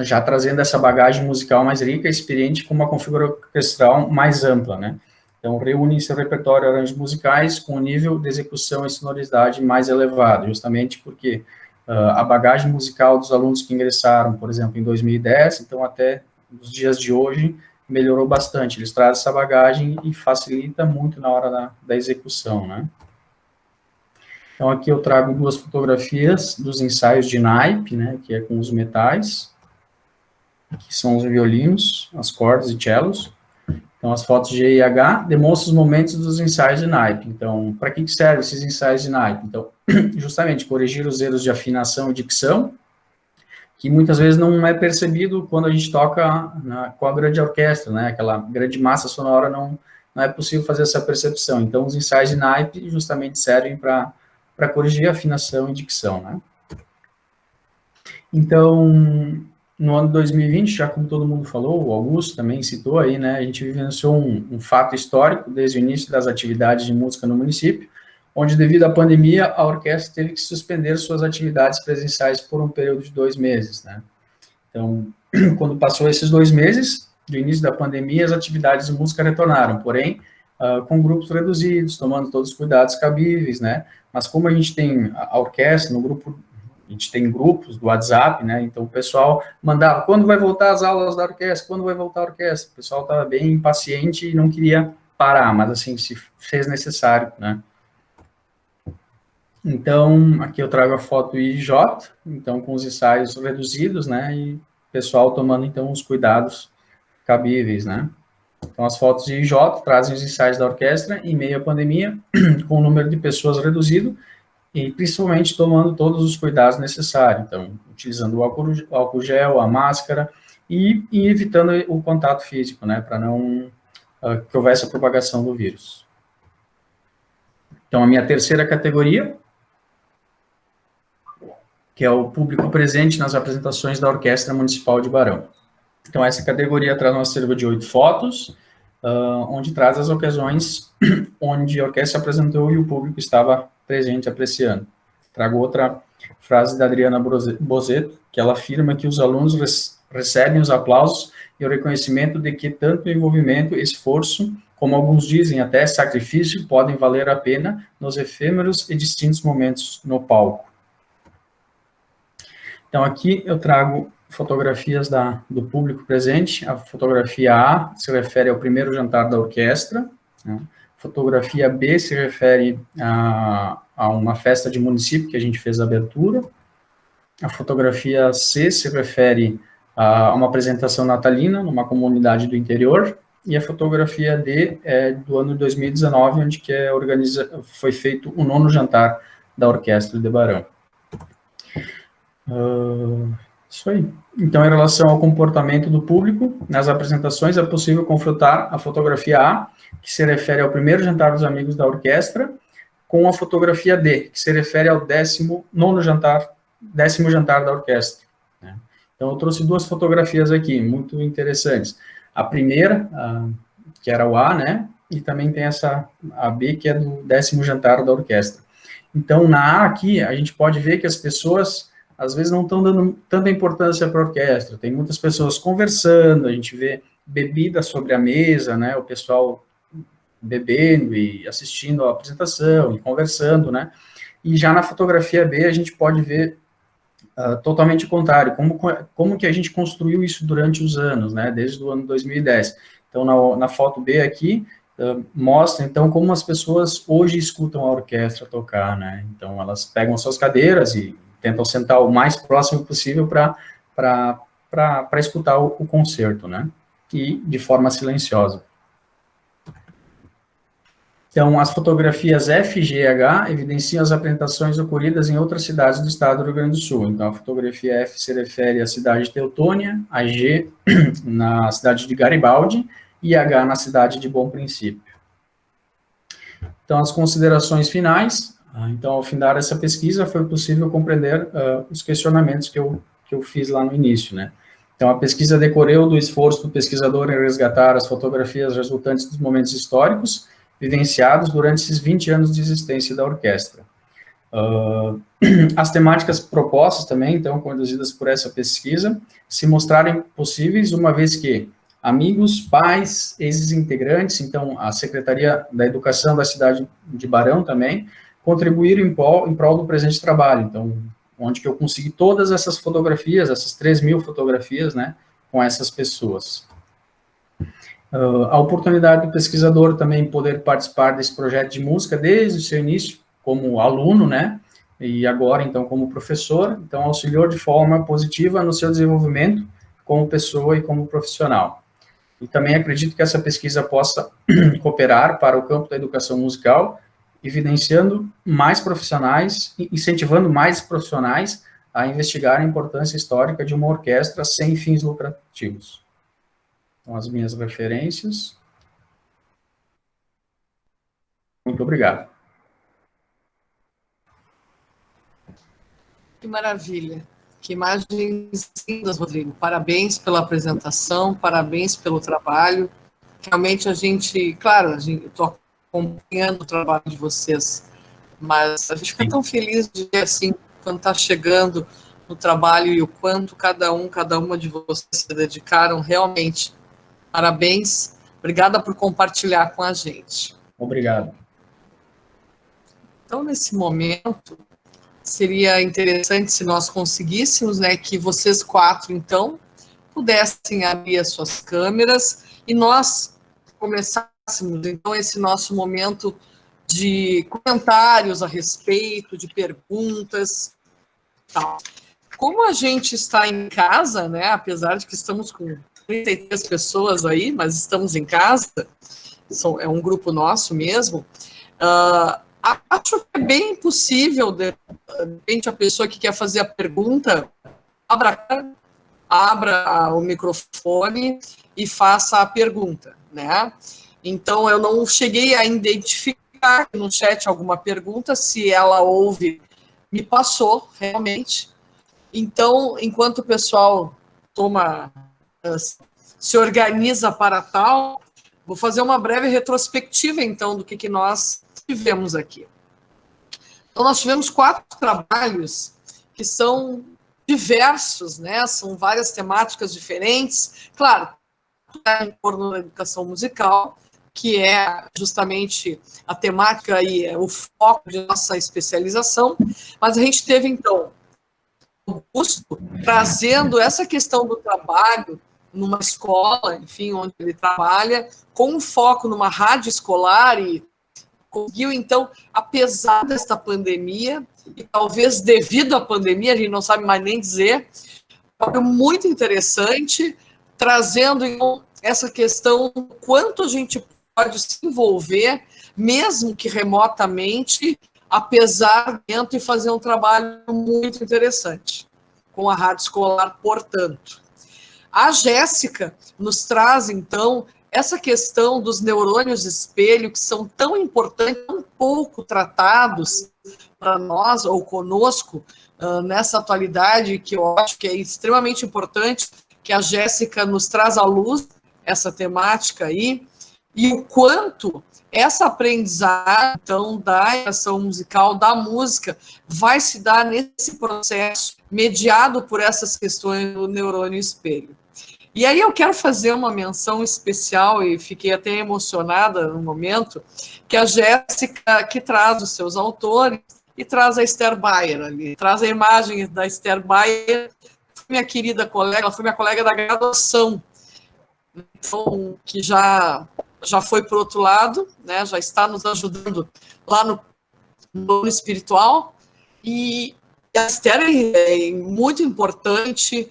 já trazendo essa bagagem musical mais rica e experiente com uma configuração orquestral mais ampla, né? Então, reúne em seu repertório arranjos musicais com um nível de execução e sonoridade mais elevado, justamente porque a bagagem musical dos alunos que ingressaram, por exemplo, em 2010, então, até os dias de hoje, melhorou bastante. Eles trazem essa bagagem e facilita muito na hora da execução, né? Então, aqui eu trago 2 fotografias dos ensaios de naipe, né, que é com os metais. Aqui são os violinos, as cordas e cellos. Então, as fotos G e H demonstram os momentos dos ensaios de naipe. Então, para que servem esses ensaios de naipe? Então, justamente, corrigir os erros de afinação e dicção, que muitas vezes não é percebido quando a gente toca com a grande orquestra, né, aquela grande massa sonora, não é possível fazer essa percepção. Então, os ensaios de naipe justamente servem para corrigir a afinação e dicção, né? Então, no ano de 2020, já como todo mundo falou, o Augusto também citou aí, né, a gente vivenciou um fato histórico desde o início das atividades de música no município, onde, devido à pandemia, a orquestra teve que suspender suas atividades presenciais por um período de 2 meses, né? Então, quando passou esses 2 meses, do início da pandemia, as atividades de música retornaram, porém, com grupos reduzidos, tomando todos os cuidados cabíveis, né? Mas como a gente tem a orquestra no grupo a gente tem grupos do WhatsApp, né, então o pessoal mandava, quando vai voltar as aulas da orquestra, quando vai voltar a orquestra? O pessoal estava bem impaciente e não queria parar, mas assim, se fez necessário, né. Então, aqui eu trago a foto IJ, então com os ensaios reduzidos, né, e o pessoal tomando, então, os cuidados cabíveis, né. Então, as fotos de IJ trazem os ensaios da orquestra em meio à pandemia, com o número de pessoas reduzido, e principalmente tomando todos os cuidados necessários, então, utilizando o álcool gel, a máscara, e evitando o contato físico, né, para não que houvesse a propagação do vírus. Então, a minha terceira categoria, que é o público presente nas apresentações da Orquestra Municipal de Barão. Então, essa categoria traz uma acervo de 8 fotos, onde traz as ocasiões onde a orquestra apresentou e o público estava presente apreciando. Trago outra frase da Adriana Bozetto, que ela afirma que os alunos recebem os aplausos e o reconhecimento de que tanto envolvimento, esforço, como alguns dizem até sacrifício, podem valer a pena nos efêmeros e distintos momentos no palco. Então, aqui eu trago fotografias do público presente. A fotografia A se refere ao primeiro jantar da orquestra, né? Fotografia B se refere a uma festa de município que a gente fez a abertura. A fotografia C se refere a uma apresentação natalina numa comunidade do interior. E a fotografia D é do ano 2019, onde foi feito o 9º jantar da Orquestra de Barão. Isso aí. Então, em relação ao comportamento do público, nas apresentações é possível confrontar a fotografia A, que se refere ao primeiro jantar dos amigos da orquestra, com a fotografia D, que se refere ao 10º jantar da orquestra. Então, eu trouxe 2 fotografias aqui, muito interessantes. A primeira, que era o A, né, e também tem a B, que é do 10º jantar da orquestra. Então, na A aqui, a gente pode ver que as pessoas às vezes não estão dando tanta importância para a orquestra, tem muitas pessoas conversando, a gente vê bebida sobre a mesa, né, o pessoal bebendo e assistindo a apresentação e conversando, né, e já na fotografia B a gente pode ver totalmente o contrário, como que a gente construiu isso durante os anos, né, desde o ano 2010. Então, na foto B aqui, mostra, então, como as pessoas hoje escutam a orquestra tocar, né, então elas pegam suas cadeiras e tentam sentar o mais próximo possível para escutar o concerto, né? E de forma silenciosa. Então, as fotografias F, G e H evidenciam as apresentações ocorridas em outras cidades do estado do Rio Grande do Sul. Então, a fotografia F se refere à cidade de Teutônia, a G na cidade de Garibaldi e a H na cidade de Bom Princípio. Então, as considerações finais. Então, ao findar essa pesquisa, foi possível compreender os questionamentos que eu fiz lá no início, né? Então, a pesquisa decorreu do esforço do pesquisador em resgatar as fotografias resultantes dos momentos históricos vivenciados durante esses 20 anos de existência da orquestra. As temáticas propostas também, então, conduzidas por essa pesquisa, se mostrarem possíveis, uma vez que amigos, pais, ex-integrantes, então, a Secretaria da Educação da cidade de Barão também, contribuíram em prol do presente trabalho, então, onde que eu consegui todas essas fotografias, essas 3.000 fotografias, né, com essas pessoas. A oportunidade do pesquisador também poder participar desse projeto de música desde o seu início, como aluno, né, e agora, então, como professor, então, auxiliou de forma positiva no seu desenvolvimento como pessoa e como profissional. E também acredito que essa pesquisa possa cooperar para o campo da educação musical, evidenciando mais profissionais, incentivando mais profissionais a investigar a importância histórica de uma orquestra sem fins lucrativos. Então, as minhas referências. Muito obrigado. Que maravilha. Que imagens lindas, Rodrigo. Parabéns pela apresentação, parabéns pelo trabalho. Realmente a gente, claro, eu estou acompanhando o trabalho de vocês, mas a gente fica tão feliz de ver, assim, quando está chegando no trabalho e o quanto cada uma de vocês se dedicaram, realmente. Parabéns, obrigada por compartilhar com a gente. Obrigado. Então, nesse momento, seria interessante se nós conseguíssemos, né, que vocês 4, então, pudessem abrir as suas câmeras e nós começássemos, então, esse nosso momento de comentários a respeito, de perguntas, tal. Como a gente está em casa, né, apesar de que estamos com 33 pessoas aí, mas estamos em casa, é um grupo nosso mesmo, acho que é bem possível, de repente, a pessoa que quer fazer a pergunta, abra o microfone e faça a pergunta, né? Então, eu não cheguei a identificar no chat alguma pergunta, se ela houve, me passou, realmente. Então, enquanto o pessoal se organiza para tal, vou fazer uma breve retrospectiva, então, do que nós tivemos aqui. Então, nós tivemos 4 trabalhos que são diversos, né? São várias temáticas diferentes. Claro, em torno da educação musical, que é justamente a temática e o foco de nossa especialização. Mas a gente teve, então, Augusto trazendo essa questão do trabalho numa escola, enfim, onde ele trabalha, com um foco numa rádio escolar e conseguiu, então, apesar desta pandemia, e talvez devido à pandemia, a gente não sabe mais nem dizer, foi muito interessante, trazendo então, essa questão do quanto a gente pode se envolver, mesmo que remotamente, apesar de fazer um trabalho muito interessante com a rádio escolar, portanto. A Jéssica nos traz, então, essa questão dos neurônios espelho, que são tão importantes, tão pouco tratados para nós, ou conosco, nessa atualidade, que eu acho que é extremamente importante, que a Jéssica nos traz à luz, essa temática aí, e o quanto essa aprendizagem, então, da educação musical, da música, vai se dar nesse processo mediado por essas questões do neurônio espelho. E aí eu quero fazer uma menção especial, e fiquei até emocionada no momento, que a Jéssica, que traz os seus autores, e traz a Esther Bayer ali, traz a imagem da Esther Bayer, minha querida colega, ela foi minha colega da graduação, então, que já foi para o outro lado, né, já está nos ajudando lá no plano espiritual, e a Esther é muito importante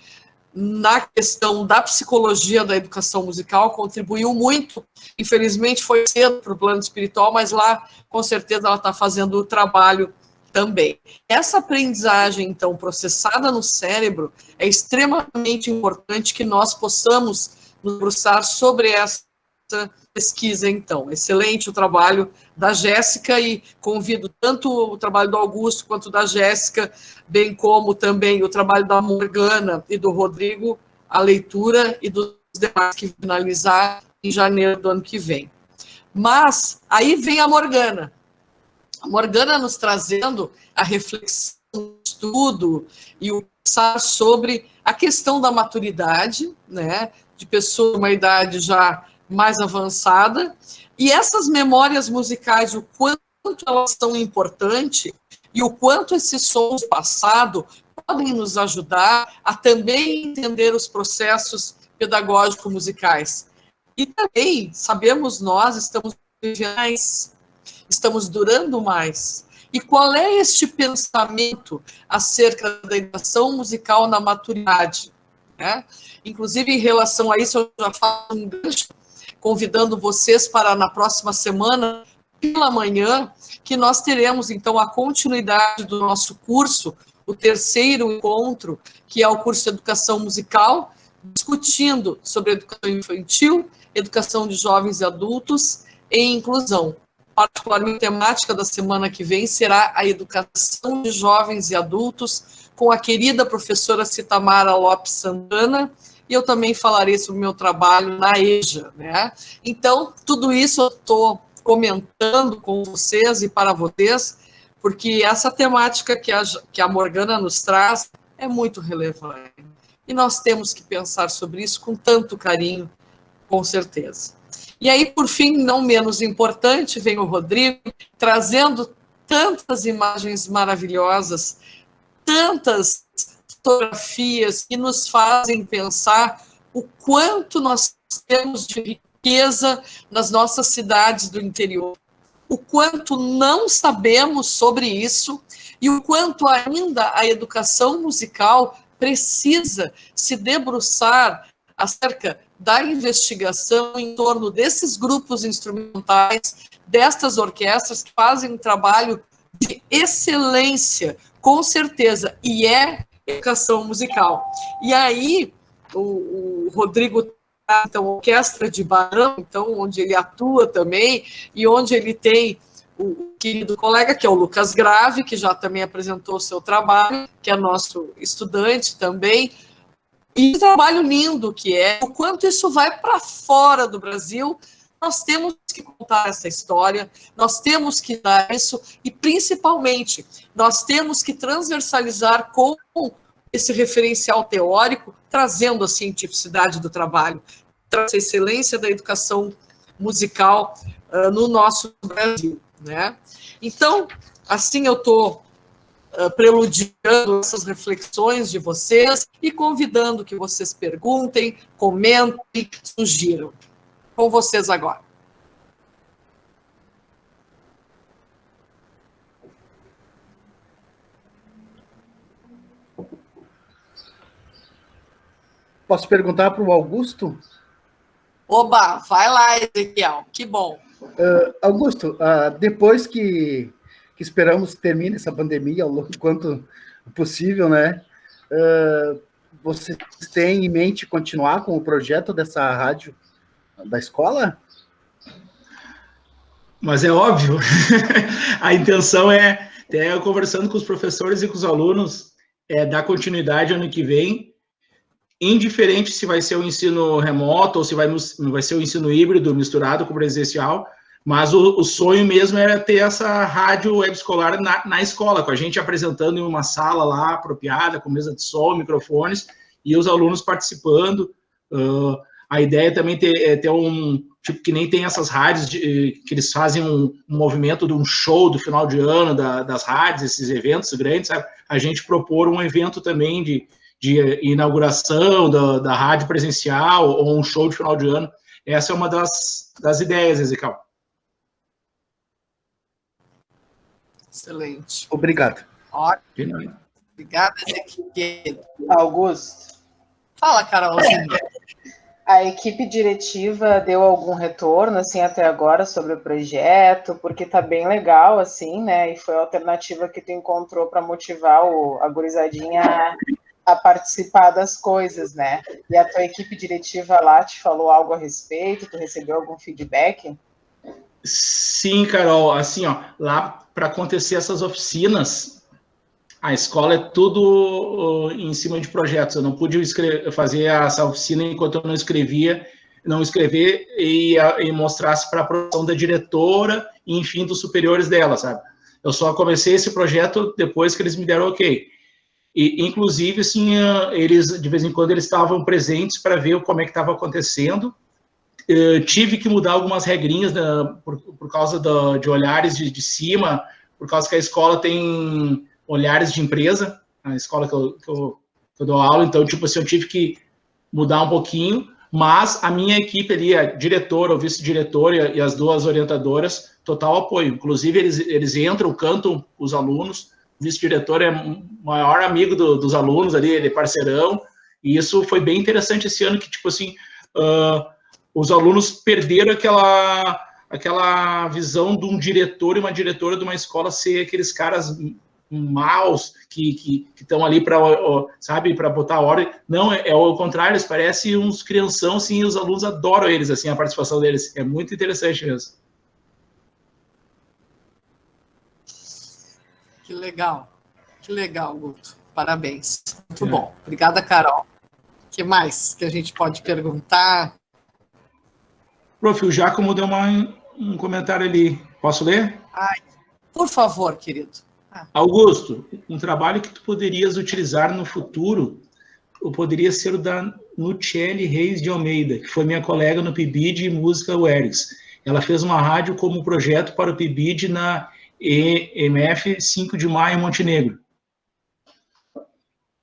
na questão da psicologia da educação musical, contribuiu muito, infelizmente foi cedo para o plano espiritual, mas lá, com certeza, ela está fazendo o trabalho também. Essa aprendizagem, então, processada no cérebro, é extremamente importante que nós possamos nos debruçar sobre essa pesquisa, então. Excelente o trabalho da Jéssica, e convido tanto o trabalho do Augusto quanto da Jéssica, bem como também o trabalho da Morgana e do Rodrigo, a leitura, e dos demais que finalizar em janeiro do ano que vem. Mas aí vem a Morgana nos trazendo a reflexão, o estudo e o pensar sobre a questão da maturidade, né, de pessoa de uma idade já mais avançada, e essas memórias musicais, o quanto elas são importantes e o quanto esses sons do passado podem nos ajudar a também entender os processos pedagógicos musicais. E também, sabemos nós, estamos vivendo mais, estamos durando mais. E qual é este pensamento acerca da educação musical na maturidade? Né? Inclusive, em relação a isso, eu já falo um gancho, convidando vocês para, na próxima semana, pela manhã, que nós teremos, então, a continuidade do nosso curso, o 3º encontro, que é o curso de Educação Musical, discutindo sobre educação infantil, educação de jovens e adultos e inclusão. Particularmente, a temática da semana que vem será a educação de jovens e adultos, com a querida professora Citamara Lopes Santana, e eu também falarei sobre o meu trabalho na EJA, né? Então, tudo isso eu estou comentando com vocês e para vocês, porque essa temática que a Morgana nos traz é muito relevante. E nós temos que pensar sobre isso com tanto carinho, com certeza. E aí, por fim, não menos importante, vem o Rodrigo, trazendo tantas imagens maravilhosas, tantas fotografias que nos fazem pensar o quanto nós temos de riqueza nas nossas cidades do interior, o quanto não sabemos sobre isso e o quanto ainda a educação musical precisa se debruçar acerca da investigação em torno desses grupos instrumentais, destas orquestras que fazem um trabalho de excelência, com certeza, e é educação musical. E aí, o Rodrigo, então, Orquestra de Barão, então, onde ele atua também, e onde ele tem o querido colega, que é o Lucas Grave, que já também apresentou o seu trabalho, que é nosso estudante também, e um trabalho lindo que é, o quanto isso vai para fora do Brasil. Nós temos que contar essa história, nós temos que dar isso, e principalmente, nós temos que transversalizar com esse referencial teórico, trazendo a cientificidade do trabalho, trazendo a excelência da educação musical no nosso Brasil, né? Então, assim eu estou preludiando essas reflexões de vocês e convidando que vocês perguntem, comentem, sugiram. Com vocês agora. Posso perguntar para o Augusto? Oba, vai lá, Ezequiel, que bom. Augusto, depois que esperamos termine essa pandemia, o quanto possível, né? Você tem em mente continuar com o projeto dessa rádio da escola? Mas é óbvio, a intenção é, até conversando com os professores e com os alunos, dar continuidade ano que vem, indiferente se vai ser o ensino remoto ou se vai ser o ensino híbrido misturado com presencial, mas o sonho mesmo era ter essa rádio web escolar na escola, com a gente apresentando em uma sala lá apropriada, com mesa de som, microfones, e os alunos participando. A ideia também é ter um, tipo, que nem tem essas rádios, que eles fazem um movimento de um show do final de ano das rádios, esses eventos grandes, sabe? A gente propor um evento também de inauguração da rádio presencial, ou um show de final de ano. Essa é uma das ideias, Ezequiel. Excelente. Obrigado. Ótimo. Obrigada, Ezequiel. Augusto. Fala, Carolzinha. A equipe diretiva deu algum retorno, assim, até agora sobre o projeto, porque tá bem legal, assim, né, e foi a alternativa que tu encontrou para motivar a gurizadinha a participar das coisas, né? E a tua equipe diretiva lá te falou algo a respeito? Tu recebeu algum feedback? Sim, Carol, assim, ó, lá para acontecer essas oficinas, a escola é tudo em cima de projetos. Eu não pude fazer essa oficina enquanto eu não escrever e mostrasse para a produção da diretora e, enfim, dos superiores dela, sabe? Eu só comecei esse projeto depois que eles me deram ok. E, inclusive, assim, eles, de vez em quando, eles estavam presentes para ver como é que estava acontecendo. Tive que mudar algumas regrinhas por causa de olhares de cima, por causa que a escola tem olhares de empresa, a escola que eu dou aula, então, tipo assim, eu tive que mudar um pouquinho, mas a minha equipe ali, a diretora, o vice-diretor e as duas orientadoras, total apoio. Inclusive, eles entram, cantam os alunos, o vice-diretor é o maior amigo dos alunos ali, ele é parceirão, e isso foi bem interessante esse ano, que, tipo assim, os alunos perderam aquela visão de um diretor e uma diretora de uma escola ser aqueles caras maus que estão ali para, sabe, para botar ordem. Não, é ao contrário, eles parecem uns crianção, assim, e os alunos adoram eles, assim, a participação deles. É muito interessante mesmo. Que legal, Guto. Parabéns. Muito bom. Obrigada, Carol. O que mais que a gente pode perguntar? Prof, o Giacomo deu um comentário ali. Posso ler? Ai, por favor, querido. Augusto, um trabalho que tu poderias utilizar no futuro poderia ser o da Nuccelli Reis de Almeida, que foi minha colega no PIBID e Música UERGS. Ela fez uma rádio como projeto para o PIBID na EMF 5 de Maio, Montenegro.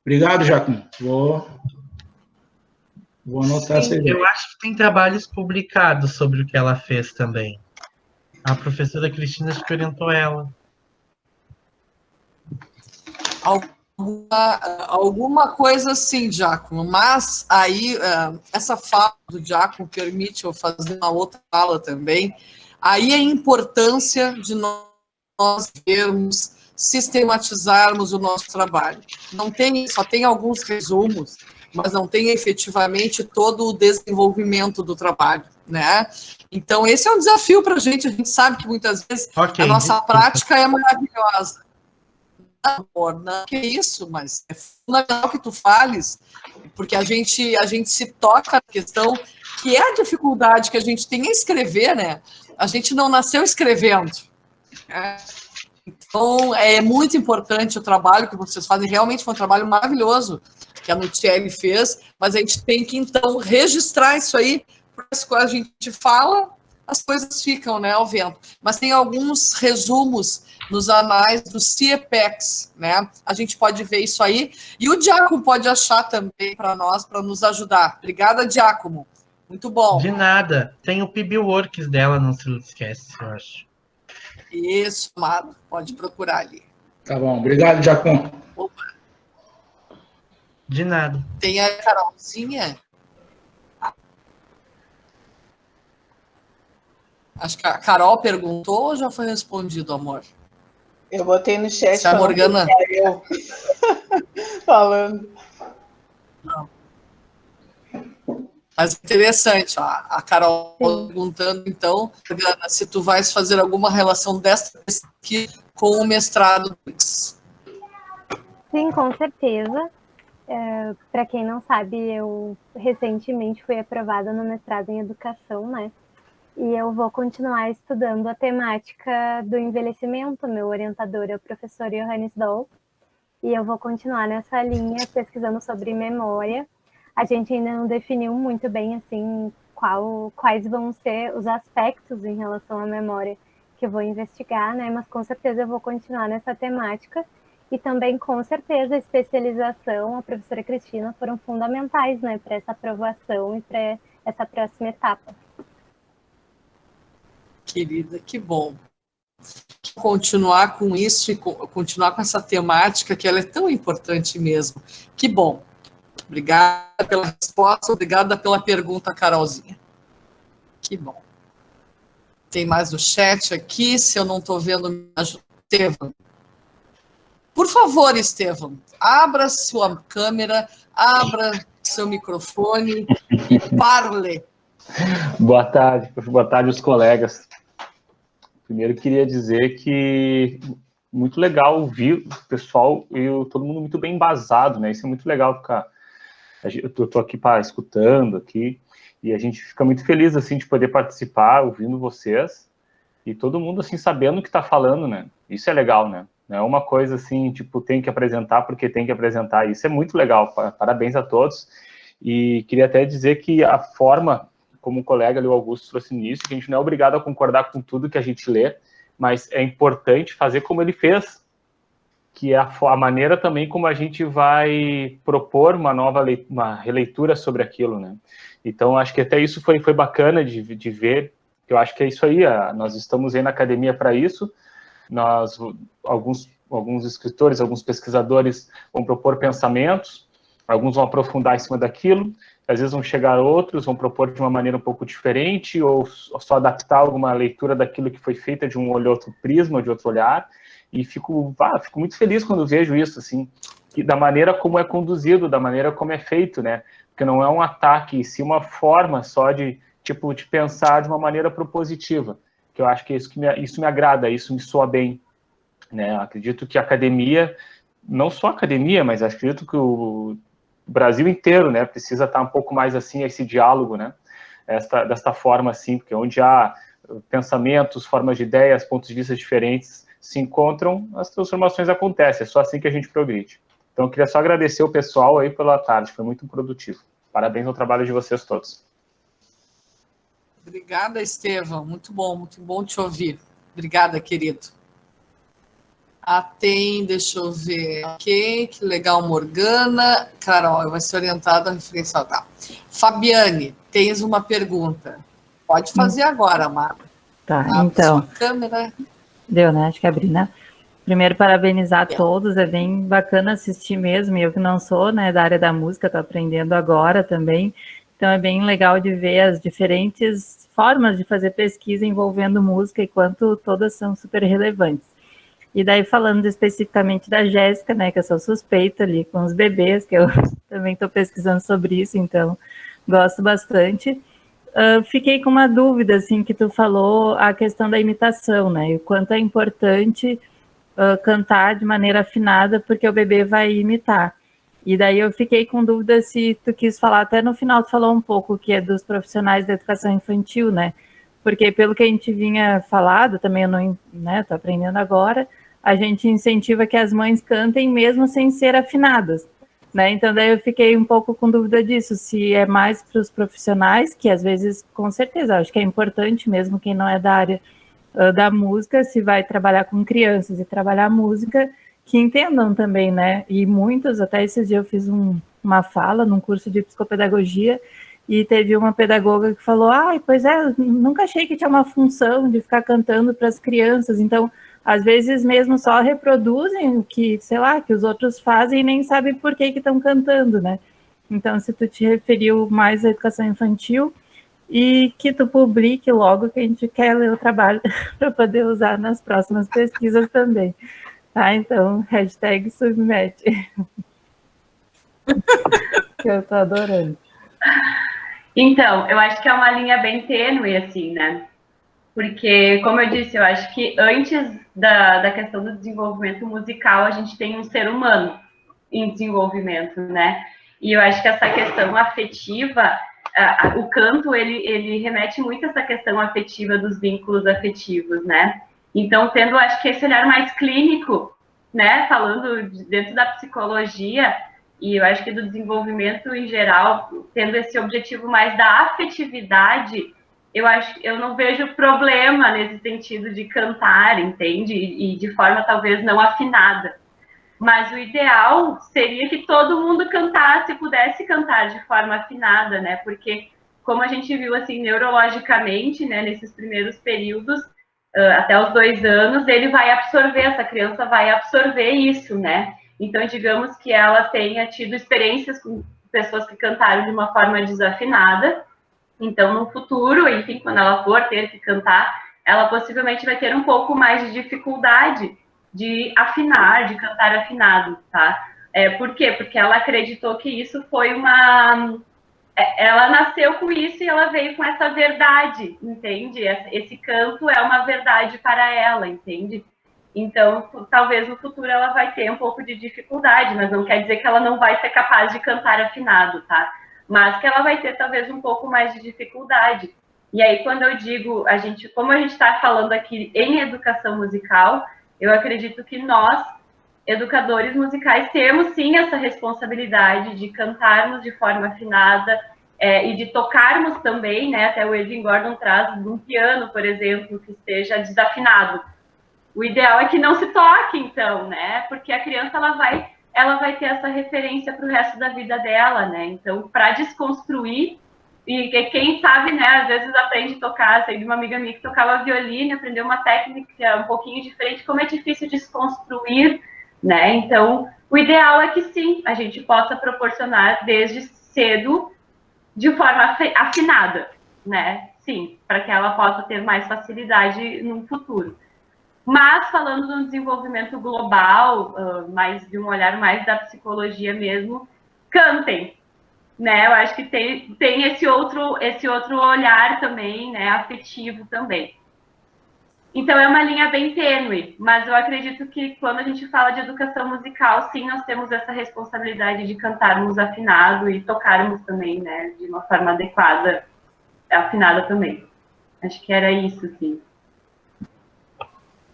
Obrigado, Giacomo. Vou anotar essa ideia. Eu acho que tem trabalhos publicados sobre o que ela fez também. A professora Cristina acho que orientou ela. Alguma coisa assim, Giacomo, mas aí essa fala do Giacomo permite eu fazer uma outra fala também. Aí a importância de nós vermos, sistematizarmos o nosso trabalho. Só tem alguns resumos, mas não tem efetivamente todo o desenvolvimento do trabalho, né? Então, esse é um desafio para a gente sabe que muitas vezes a nossa prática é maravilhosa. Amor, não que isso, mas é fundamental que tu fales, porque a gente se toca na questão que é a dificuldade que a gente tem em escrever, né? A gente não nasceu escrevendo. Né? Então, é muito importante o trabalho que vocês fazem, realmente foi um trabalho maravilhoso que a Nutiele fez, mas a gente tem que, então, registrar isso aí, porque quando a gente fala, as coisas ficam, né, ao vento. Mas tem alguns resumos nos anais do CIEPEX, né? A gente pode ver isso aí. E o Giacomo pode achar também para nós, para nos ajudar. Obrigada, Giacomo. Muito bom. De nada. Tem o PB Works dela, não se esquece, eu acho. Isso, amado. Pode procurar ali. Tá bom. Obrigado, Giacomo. Opa. De nada. Tem a Carolzinha. Acho que a Carol perguntou ou já foi respondido, amor? Eu botei no chat. Se a Morgana... eu falando. Não. Mas interessante, ó, a Carol perguntando, então, Morgana, se tu vais fazer alguma relação dessa pesquisa com o mestrado. Sim, com certeza. Para quem não sabe, eu recentemente fui aprovada no mestrado em educação, né? E eu vou continuar estudando a temática do envelhecimento. Meu orientador é o professor Johannes Doll. E eu vou continuar nessa linha, pesquisando sobre memória. A gente ainda não definiu muito bem, assim, quais vão ser os aspectos em relação à memória que eu vou investigar, né? Mas com certeza eu vou continuar nessa temática. E também, com certeza, a especialização, a professora Cristina, foram fundamentais, né? Para essa aprovação e para essa próxima etapa. Querida, que bom. Continuar com isso e continuar com essa temática que ela é tão importante mesmo. Que bom. Obrigada pela resposta, obrigada pela pergunta, Carolzinha. Que bom. Tem mais no chat aqui, se eu não estou vendo, me ajuda. Estevam. Por favor, Estevam, abra sua câmera, abra seu microfone e parle. Boa tarde os colegas. Primeiro queria dizer que muito legal ouvir o pessoal e todo mundo muito bem embasado, né? Isso é muito legal ficar. Eu tô aqui escutando aqui e a gente fica muito feliz assim de poder participar, ouvindo vocês e todo mundo assim sabendo o que está falando, né? Isso é legal, né? Não é uma coisa assim tipo tem que apresentar porque tem que apresentar. Isso é muito legal. Parabéns a todos. E queria até dizer que a forma como o colega ali, o Augusto, trouxe no início, que a gente não é obrigado a concordar com tudo que a gente lê, mas é importante fazer como ele fez, que é a maneira também como a gente vai propor uma releitura sobre aquilo, né? Então, acho que até isso foi bacana de ver, que eu acho que é isso aí, nós estamos aí na academia para isso, alguns escritores, alguns pesquisadores vão propor pensamentos, alguns vão aprofundar em cima daquilo, às vezes vão chegar outros, vão propor de uma maneira um pouco diferente, ou só adaptar alguma leitura daquilo que foi feita de um outro prisma, de outro olhar, e fico muito feliz quando vejo isso, assim, da maneira como é conduzido, da maneira como é feito, né, porque não é um ataque, sim uma forma só de pensar de uma maneira propositiva, que eu acho que isso me agrada, isso me soa bem, né, acredito que a academia, não só a academia, mas acredito que o Brasil inteiro, né, precisa estar um pouco mais assim, esse diálogo, né, desta forma assim, porque onde há pensamentos, formas de ideias, pontos de vista diferentes se encontram, as transformações acontecem, é só assim que a gente progride. Então, eu queria só agradecer o pessoal aí pela tarde, foi muito produtivo. Parabéns ao trabalho de vocês todos. Obrigada, Estevam, muito bom te ouvir. Obrigada, querido. Tem, deixa eu ver, ok, que legal, Morgana. Carol, vai ser orientada a referência. Tá. Fabiane, tens uma pergunta. Pode fazer agora, Amara. Tá, então. Sua câmera. Deu, né? Acho que abri, né? Primeiro, parabenizar a todos, é bem bacana assistir mesmo, e eu que não sou, né, da área da música, estou aprendendo agora também, então é bem legal de ver as diferentes formas de fazer pesquisa envolvendo música e quanto todas são super relevantes. E daí, falando especificamente da Jéssica, né, que eu sou suspeita ali com os bebês, que eu também estou pesquisando sobre isso, então gosto bastante. Fiquei com uma dúvida, assim, que tu falou, a questão da imitação, né, e o quanto é importante cantar de maneira afinada, porque o bebê vai imitar. E daí eu fiquei com dúvida se tu quis falar, até no final tu falou um pouco que é dos profissionais da educação infantil, né? Porque pelo que a gente vinha falado, também eu não, né, tô aprendendo agora, a gente incentiva que as mães cantem mesmo sem ser afinadas, né? Então daí eu fiquei um pouco com dúvida disso, se é mais para os profissionais, que às vezes, com certeza, acho que é importante mesmo quem não é da área da música, se vai trabalhar com crianças e trabalhar música, que entendam também, né? E muitos, até esses dias eu fiz uma fala num curso de psicopedagogia e teve uma pedagoga que falou, pois é, nunca achei que tinha uma função de ficar cantando para as crianças, então, às vezes mesmo só reproduzem o que, sei lá, que os outros fazem e nem sabem por que estão cantando, né? Então, se tu te referiu mais à educação infantil, e que tu publique logo, que a gente quer ler o trabalho para poder usar nas próximas pesquisas também. Tá? Então, #submete. Que eu tô adorando. Então, eu acho que é uma linha bem tênue, assim, né? Porque, como eu disse, eu acho que antes da questão do desenvolvimento musical, a gente tem um ser humano em desenvolvimento, né? E eu acho que essa questão afetiva, o canto, ele remete muito a essa questão afetiva dos vínculos afetivos, né? Então, tendo, acho que esse olhar mais clínico, né, falando dentro da psicologia, e eu acho que do desenvolvimento em geral, tendo esse objetivo mais da afetividade, eu não vejo problema nesse sentido de cantar, entende? E de forma talvez não afinada. Mas o ideal seria que todo mundo cantasse, pudesse cantar de forma afinada, né? Porque, como a gente viu, assim, neurologicamente, né, nesses primeiros períodos, até os 2 anos, ele vai absorver, essa criança vai absorver isso, né? Então, digamos que ela tenha tido experiências com pessoas que cantaram de uma forma desafinada. Então, no futuro, enfim, quando ela for ter que cantar, ela possivelmente vai ter um pouco mais de dificuldade de afinar, de cantar afinado, tá? Por quê? Porque ela acreditou que isso foi ela nasceu com isso e ela veio com essa verdade, entende? Esse canto é uma verdade para ela, entende? Então, talvez no futuro ela vai ter um pouco de dificuldade, mas não quer dizer que ela não vai ser capaz de cantar afinado, tá? Mas que ela vai ter talvez um pouco mais de dificuldade. E aí, quando eu digo, como a gente está falando aqui em educação musical, eu acredito que nós, educadores musicais, temos sim essa responsabilidade de cantarmos de forma afinada e de tocarmos também, né? Até o Edwin Gordon traz um piano, por exemplo, que esteja desafinado. O ideal é que não se toque, então, né? Porque a criança ela vai ter essa referência para o resto da vida dela, né? Então, para desconstruir, e quem sabe, né, às vezes aprende a tocar, sei de uma amiga minha que tocava violino, aprendeu uma técnica um pouquinho diferente, como é difícil desconstruir, né? Então, o ideal é que sim, a gente possa proporcionar desde cedo, de forma afinada, né? Sim, para que ela possa ter mais facilidade no futuro. Mas, falando do desenvolvimento global, mais de um olhar mais da psicologia mesmo, cantem, né? Eu acho que tem esse outro olhar também, né? Afetivo também. Então, é uma linha bem tênue, mas eu acredito que quando a gente fala de educação musical, sim, nós temos essa responsabilidade de cantarmos afinado e tocarmos também, né? De uma forma adequada, afinada também. Acho que era isso, sim.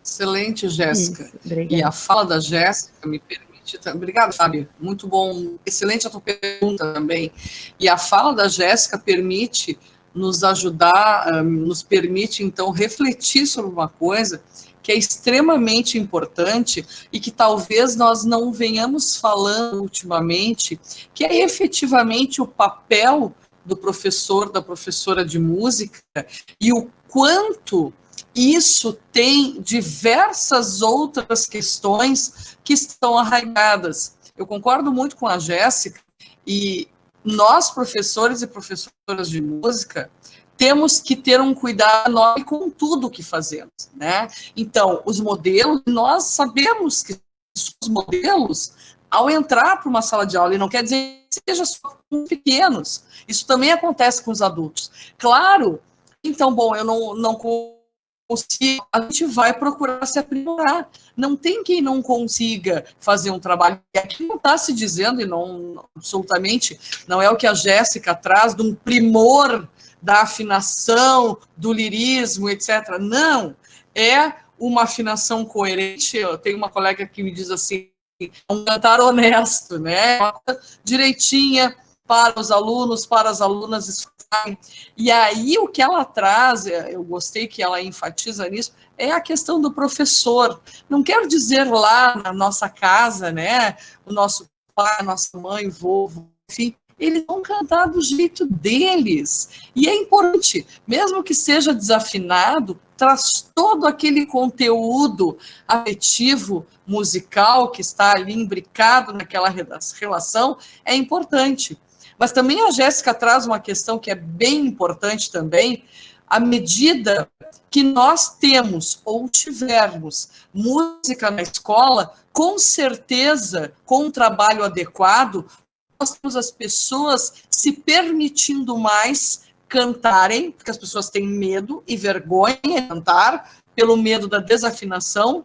Excelente, Jéssica. E a fala da Jéssica me permite... Obrigada, Fábio. Muito bom. Excelente a tua pergunta também. E a fala da Jéssica permite nos ajudar, nos permite, então, refletir sobre uma coisa que é extremamente importante e que talvez nós não venhamos falando ultimamente, que é efetivamente o papel do professor, da professora de música, e o quanto isso tem diversas outras questões que estão arraigadas. Eu concordo muito com a Jéssica, e nós, professores e professoras de música, temos que ter um cuidado enorme com tudo que fazemos, né? Então, os modelos, nós sabemos que os modelos, ao entrar para uma sala de aula, e não quer dizer que sejam só pequenos, isso também acontece com os adultos. Claro, então, bom, eu não consigo, a gente vai procurar se aprimorar. Não tem quem não consiga fazer um trabalho. E aqui não está se dizendo, e não, absolutamente, não é o que a Jéssica traz, de um primor da afinação, do lirismo, etc. Não, é uma afinação coerente. Eu tenho uma colega que me diz assim, um cantar honesto, né? Uma coisa direitinha para os alunos, para as alunas escutarem. E aí o que ela traz, eu gostei que ela enfatiza nisso, é a questão do professor. Não quero dizer lá na nossa casa, né? O nosso pai, a nossa mãe, vovô, enfim, eles vão cantar do jeito deles. E é importante, mesmo que seja desafinado, traz todo aquele conteúdo afetivo, musical, que está ali imbricado naquela relação, é importante. Mas também a Jéssica traz uma questão que é bem importante também, à medida que nós temos ou tivermos música na escola, com certeza, com um trabalho adequado, nós temos as pessoas se permitindo mais cantarem, porque as pessoas têm medo e vergonha de cantar, pelo medo da desafinação,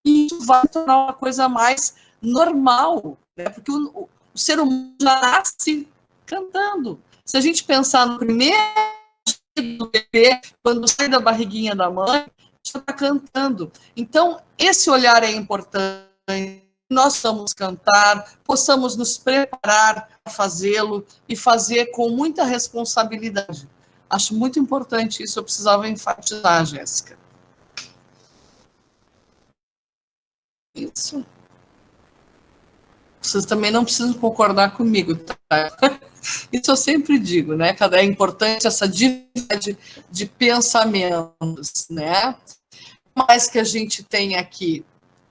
e isso vai tornar uma coisa mais normal, né? Porque o ser humano já nasce cantando. Se a gente pensar no primeiro do bebê, quando sai da barriguinha da mãe, já está cantando. Então, esse olhar é importante. Nós vamos cantar, possamos nos preparar para fazê-lo e fazer com muita responsabilidade. Acho muito importante isso, eu precisava enfatizar, Jéssica. Isso. Vocês também não precisam concordar comigo, tá? Isso eu sempre digo, né? É importante essa diversidade de pensamentos, né? Mais que a gente tem aqui,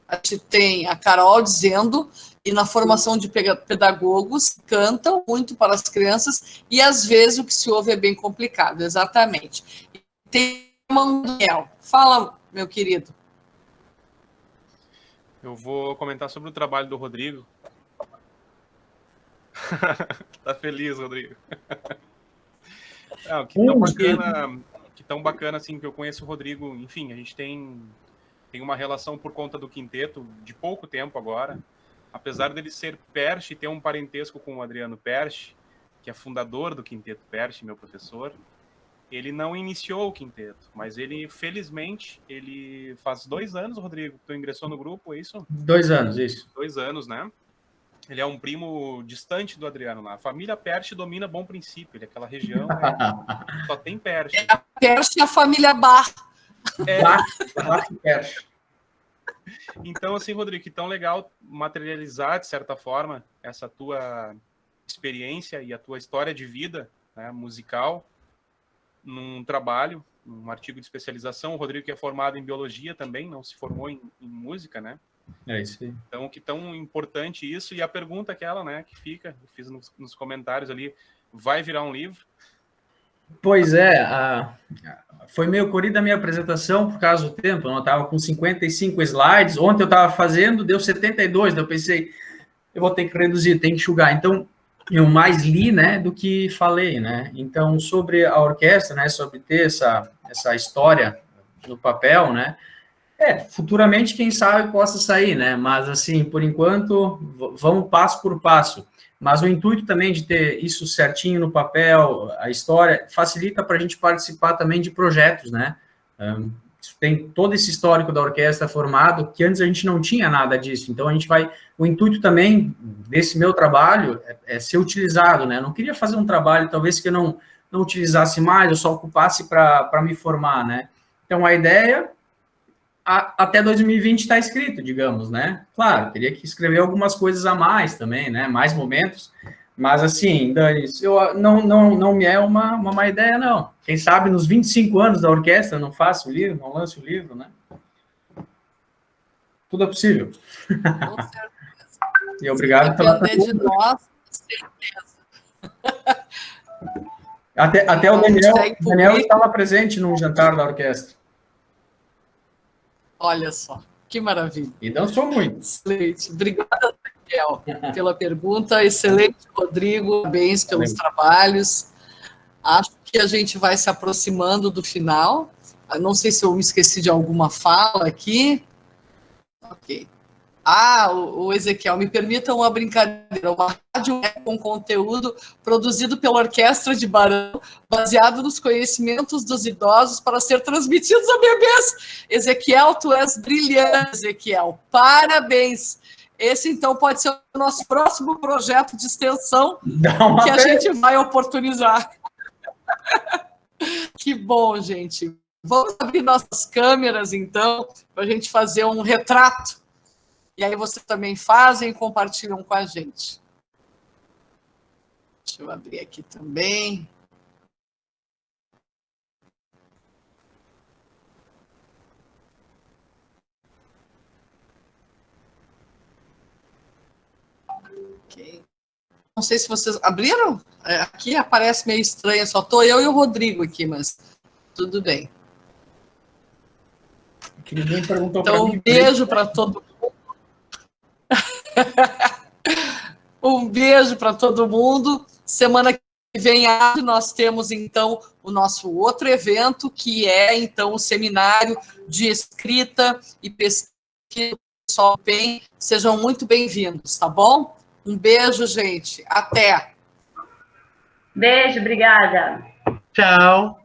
a gente tem a Carol dizendo, e na formação de pedagogos, cantam muito para as crianças, e às vezes o que se ouve é bem complicado, exatamente. E tem o Manuel. Fala, meu querido. Eu vou comentar sobre o trabalho do Rodrigo. Tá feliz, Rodrigo? Não, que tão bacana assim, que eu conheço o Rodrigo. Enfim, a gente tem uma relação por conta do quinteto de pouco tempo agora. Apesar dele ser Perche e ter um parentesco com o Adriano Perche, que é fundador do Quinteto Perche, meu professor, ele não iniciou o quinteto, mas ele, felizmente, ele faz 2 anos, Rodrigo, tu ingressou no grupo, é isso? 2 anos, isso. 2 anos, né? Ele é um primo distante do Adriano lá. A família Perche domina Bom Princípio, ele é aquela região, só tem Perche. É a Perche e a família Bar. Bar e Perche. Então, assim, Rodrigo, que tão legal materializar, de certa forma, essa tua experiência e a tua história de vida, né, musical, num trabalho, num artigo de especialização. O Rodrigo, que é formado em biologia também, não se formou em música, né? É isso aí. Então, que tão importante isso. E a pergunta aquela, né, que fica, eu fiz nos comentários ali, vai virar um livro? Pois é, foi meio corrida a minha apresentação por causa do tempo. Eu estava com 55 slides, ontem eu estava fazendo, deu 72, daí eu pensei, eu vou ter que reduzir, tem que enxugar. Então, eu mais li, né, do que falei, né? Então, sobre a orquestra, né, sobre ter essa história no papel, né, futuramente, quem sabe, possa sair, né? Mas, assim, por enquanto, vamos passo por passo. Mas o intuito também de ter isso certinho no papel, a história, facilita para a gente participar também de projetos, né? Tem todo esse histórico da orquestra formado, que antes a gente não tinha nada disso. Então, a gente vai... O intuito também desse meu trabalho é ser utilizado, né? Eu não queria fazer um trabalho, talvez, que eu não não utilizasse mais, eu só ocupasse para me formar, né? Então, a ideia, até 2020 está escrito, digamos, né? Claro, teria que escrever algumas coisas a mais também, né? Mais momentos, mas assim, Dani, não me é uma má ideia, não. Quem sabe nos 25 anos da orquestra não faço o livro, não lance o livro, né? Tudo é possível. Com certeza. E obrigado pela pergunta. De nós, certeza. Até o Daniel estava presente num jantar da orquestra. Olha só, que maravilha. E dançou muito. Excelente. Obrigada, Daniel, pela pergunta. Excelente, Rodrigo. Parabéns pelos trabalhos. Acho que a gente vai se aproximando do final. Não sei se eu me esqueci de alguma fala aqui. Ok. O Ezequiel, me permita uma brincadeira. Uma rádio com conteúdo produzido pela Orquestra de Barão, baseado nos conhecimentos dos idosos para ser transmitidos a bebês. Ezequiel, tu és brilhante, Ezequiel. Parabéns. Esse, então, pode ser o nosso próximo projeto de extensão que a gente vai oportunizar. Que bom, gente. Vamos abrir nossas câmeras, então, para a gente fazer um retrato. E aí vocês também fazem e compartilham com a gente. Deixa eu abrir aqui também. Ok. Não sei se vocês abriram. Aqui aparece meio estranho, só estou eu e o Rodrigo aqui, mas tudo bem. Que ninguém perguntou então, um beijo para todo mundo. Um beijo para todo mundo. Semana que vem nós temos, então, o nosso outro evento, que é, então, o seminário de escrita e pesquisa do pessoal bem. Sejam muito bem-vindos, tá bom? Um beijo, gente. Até. Beijo, obrigada. Tchau.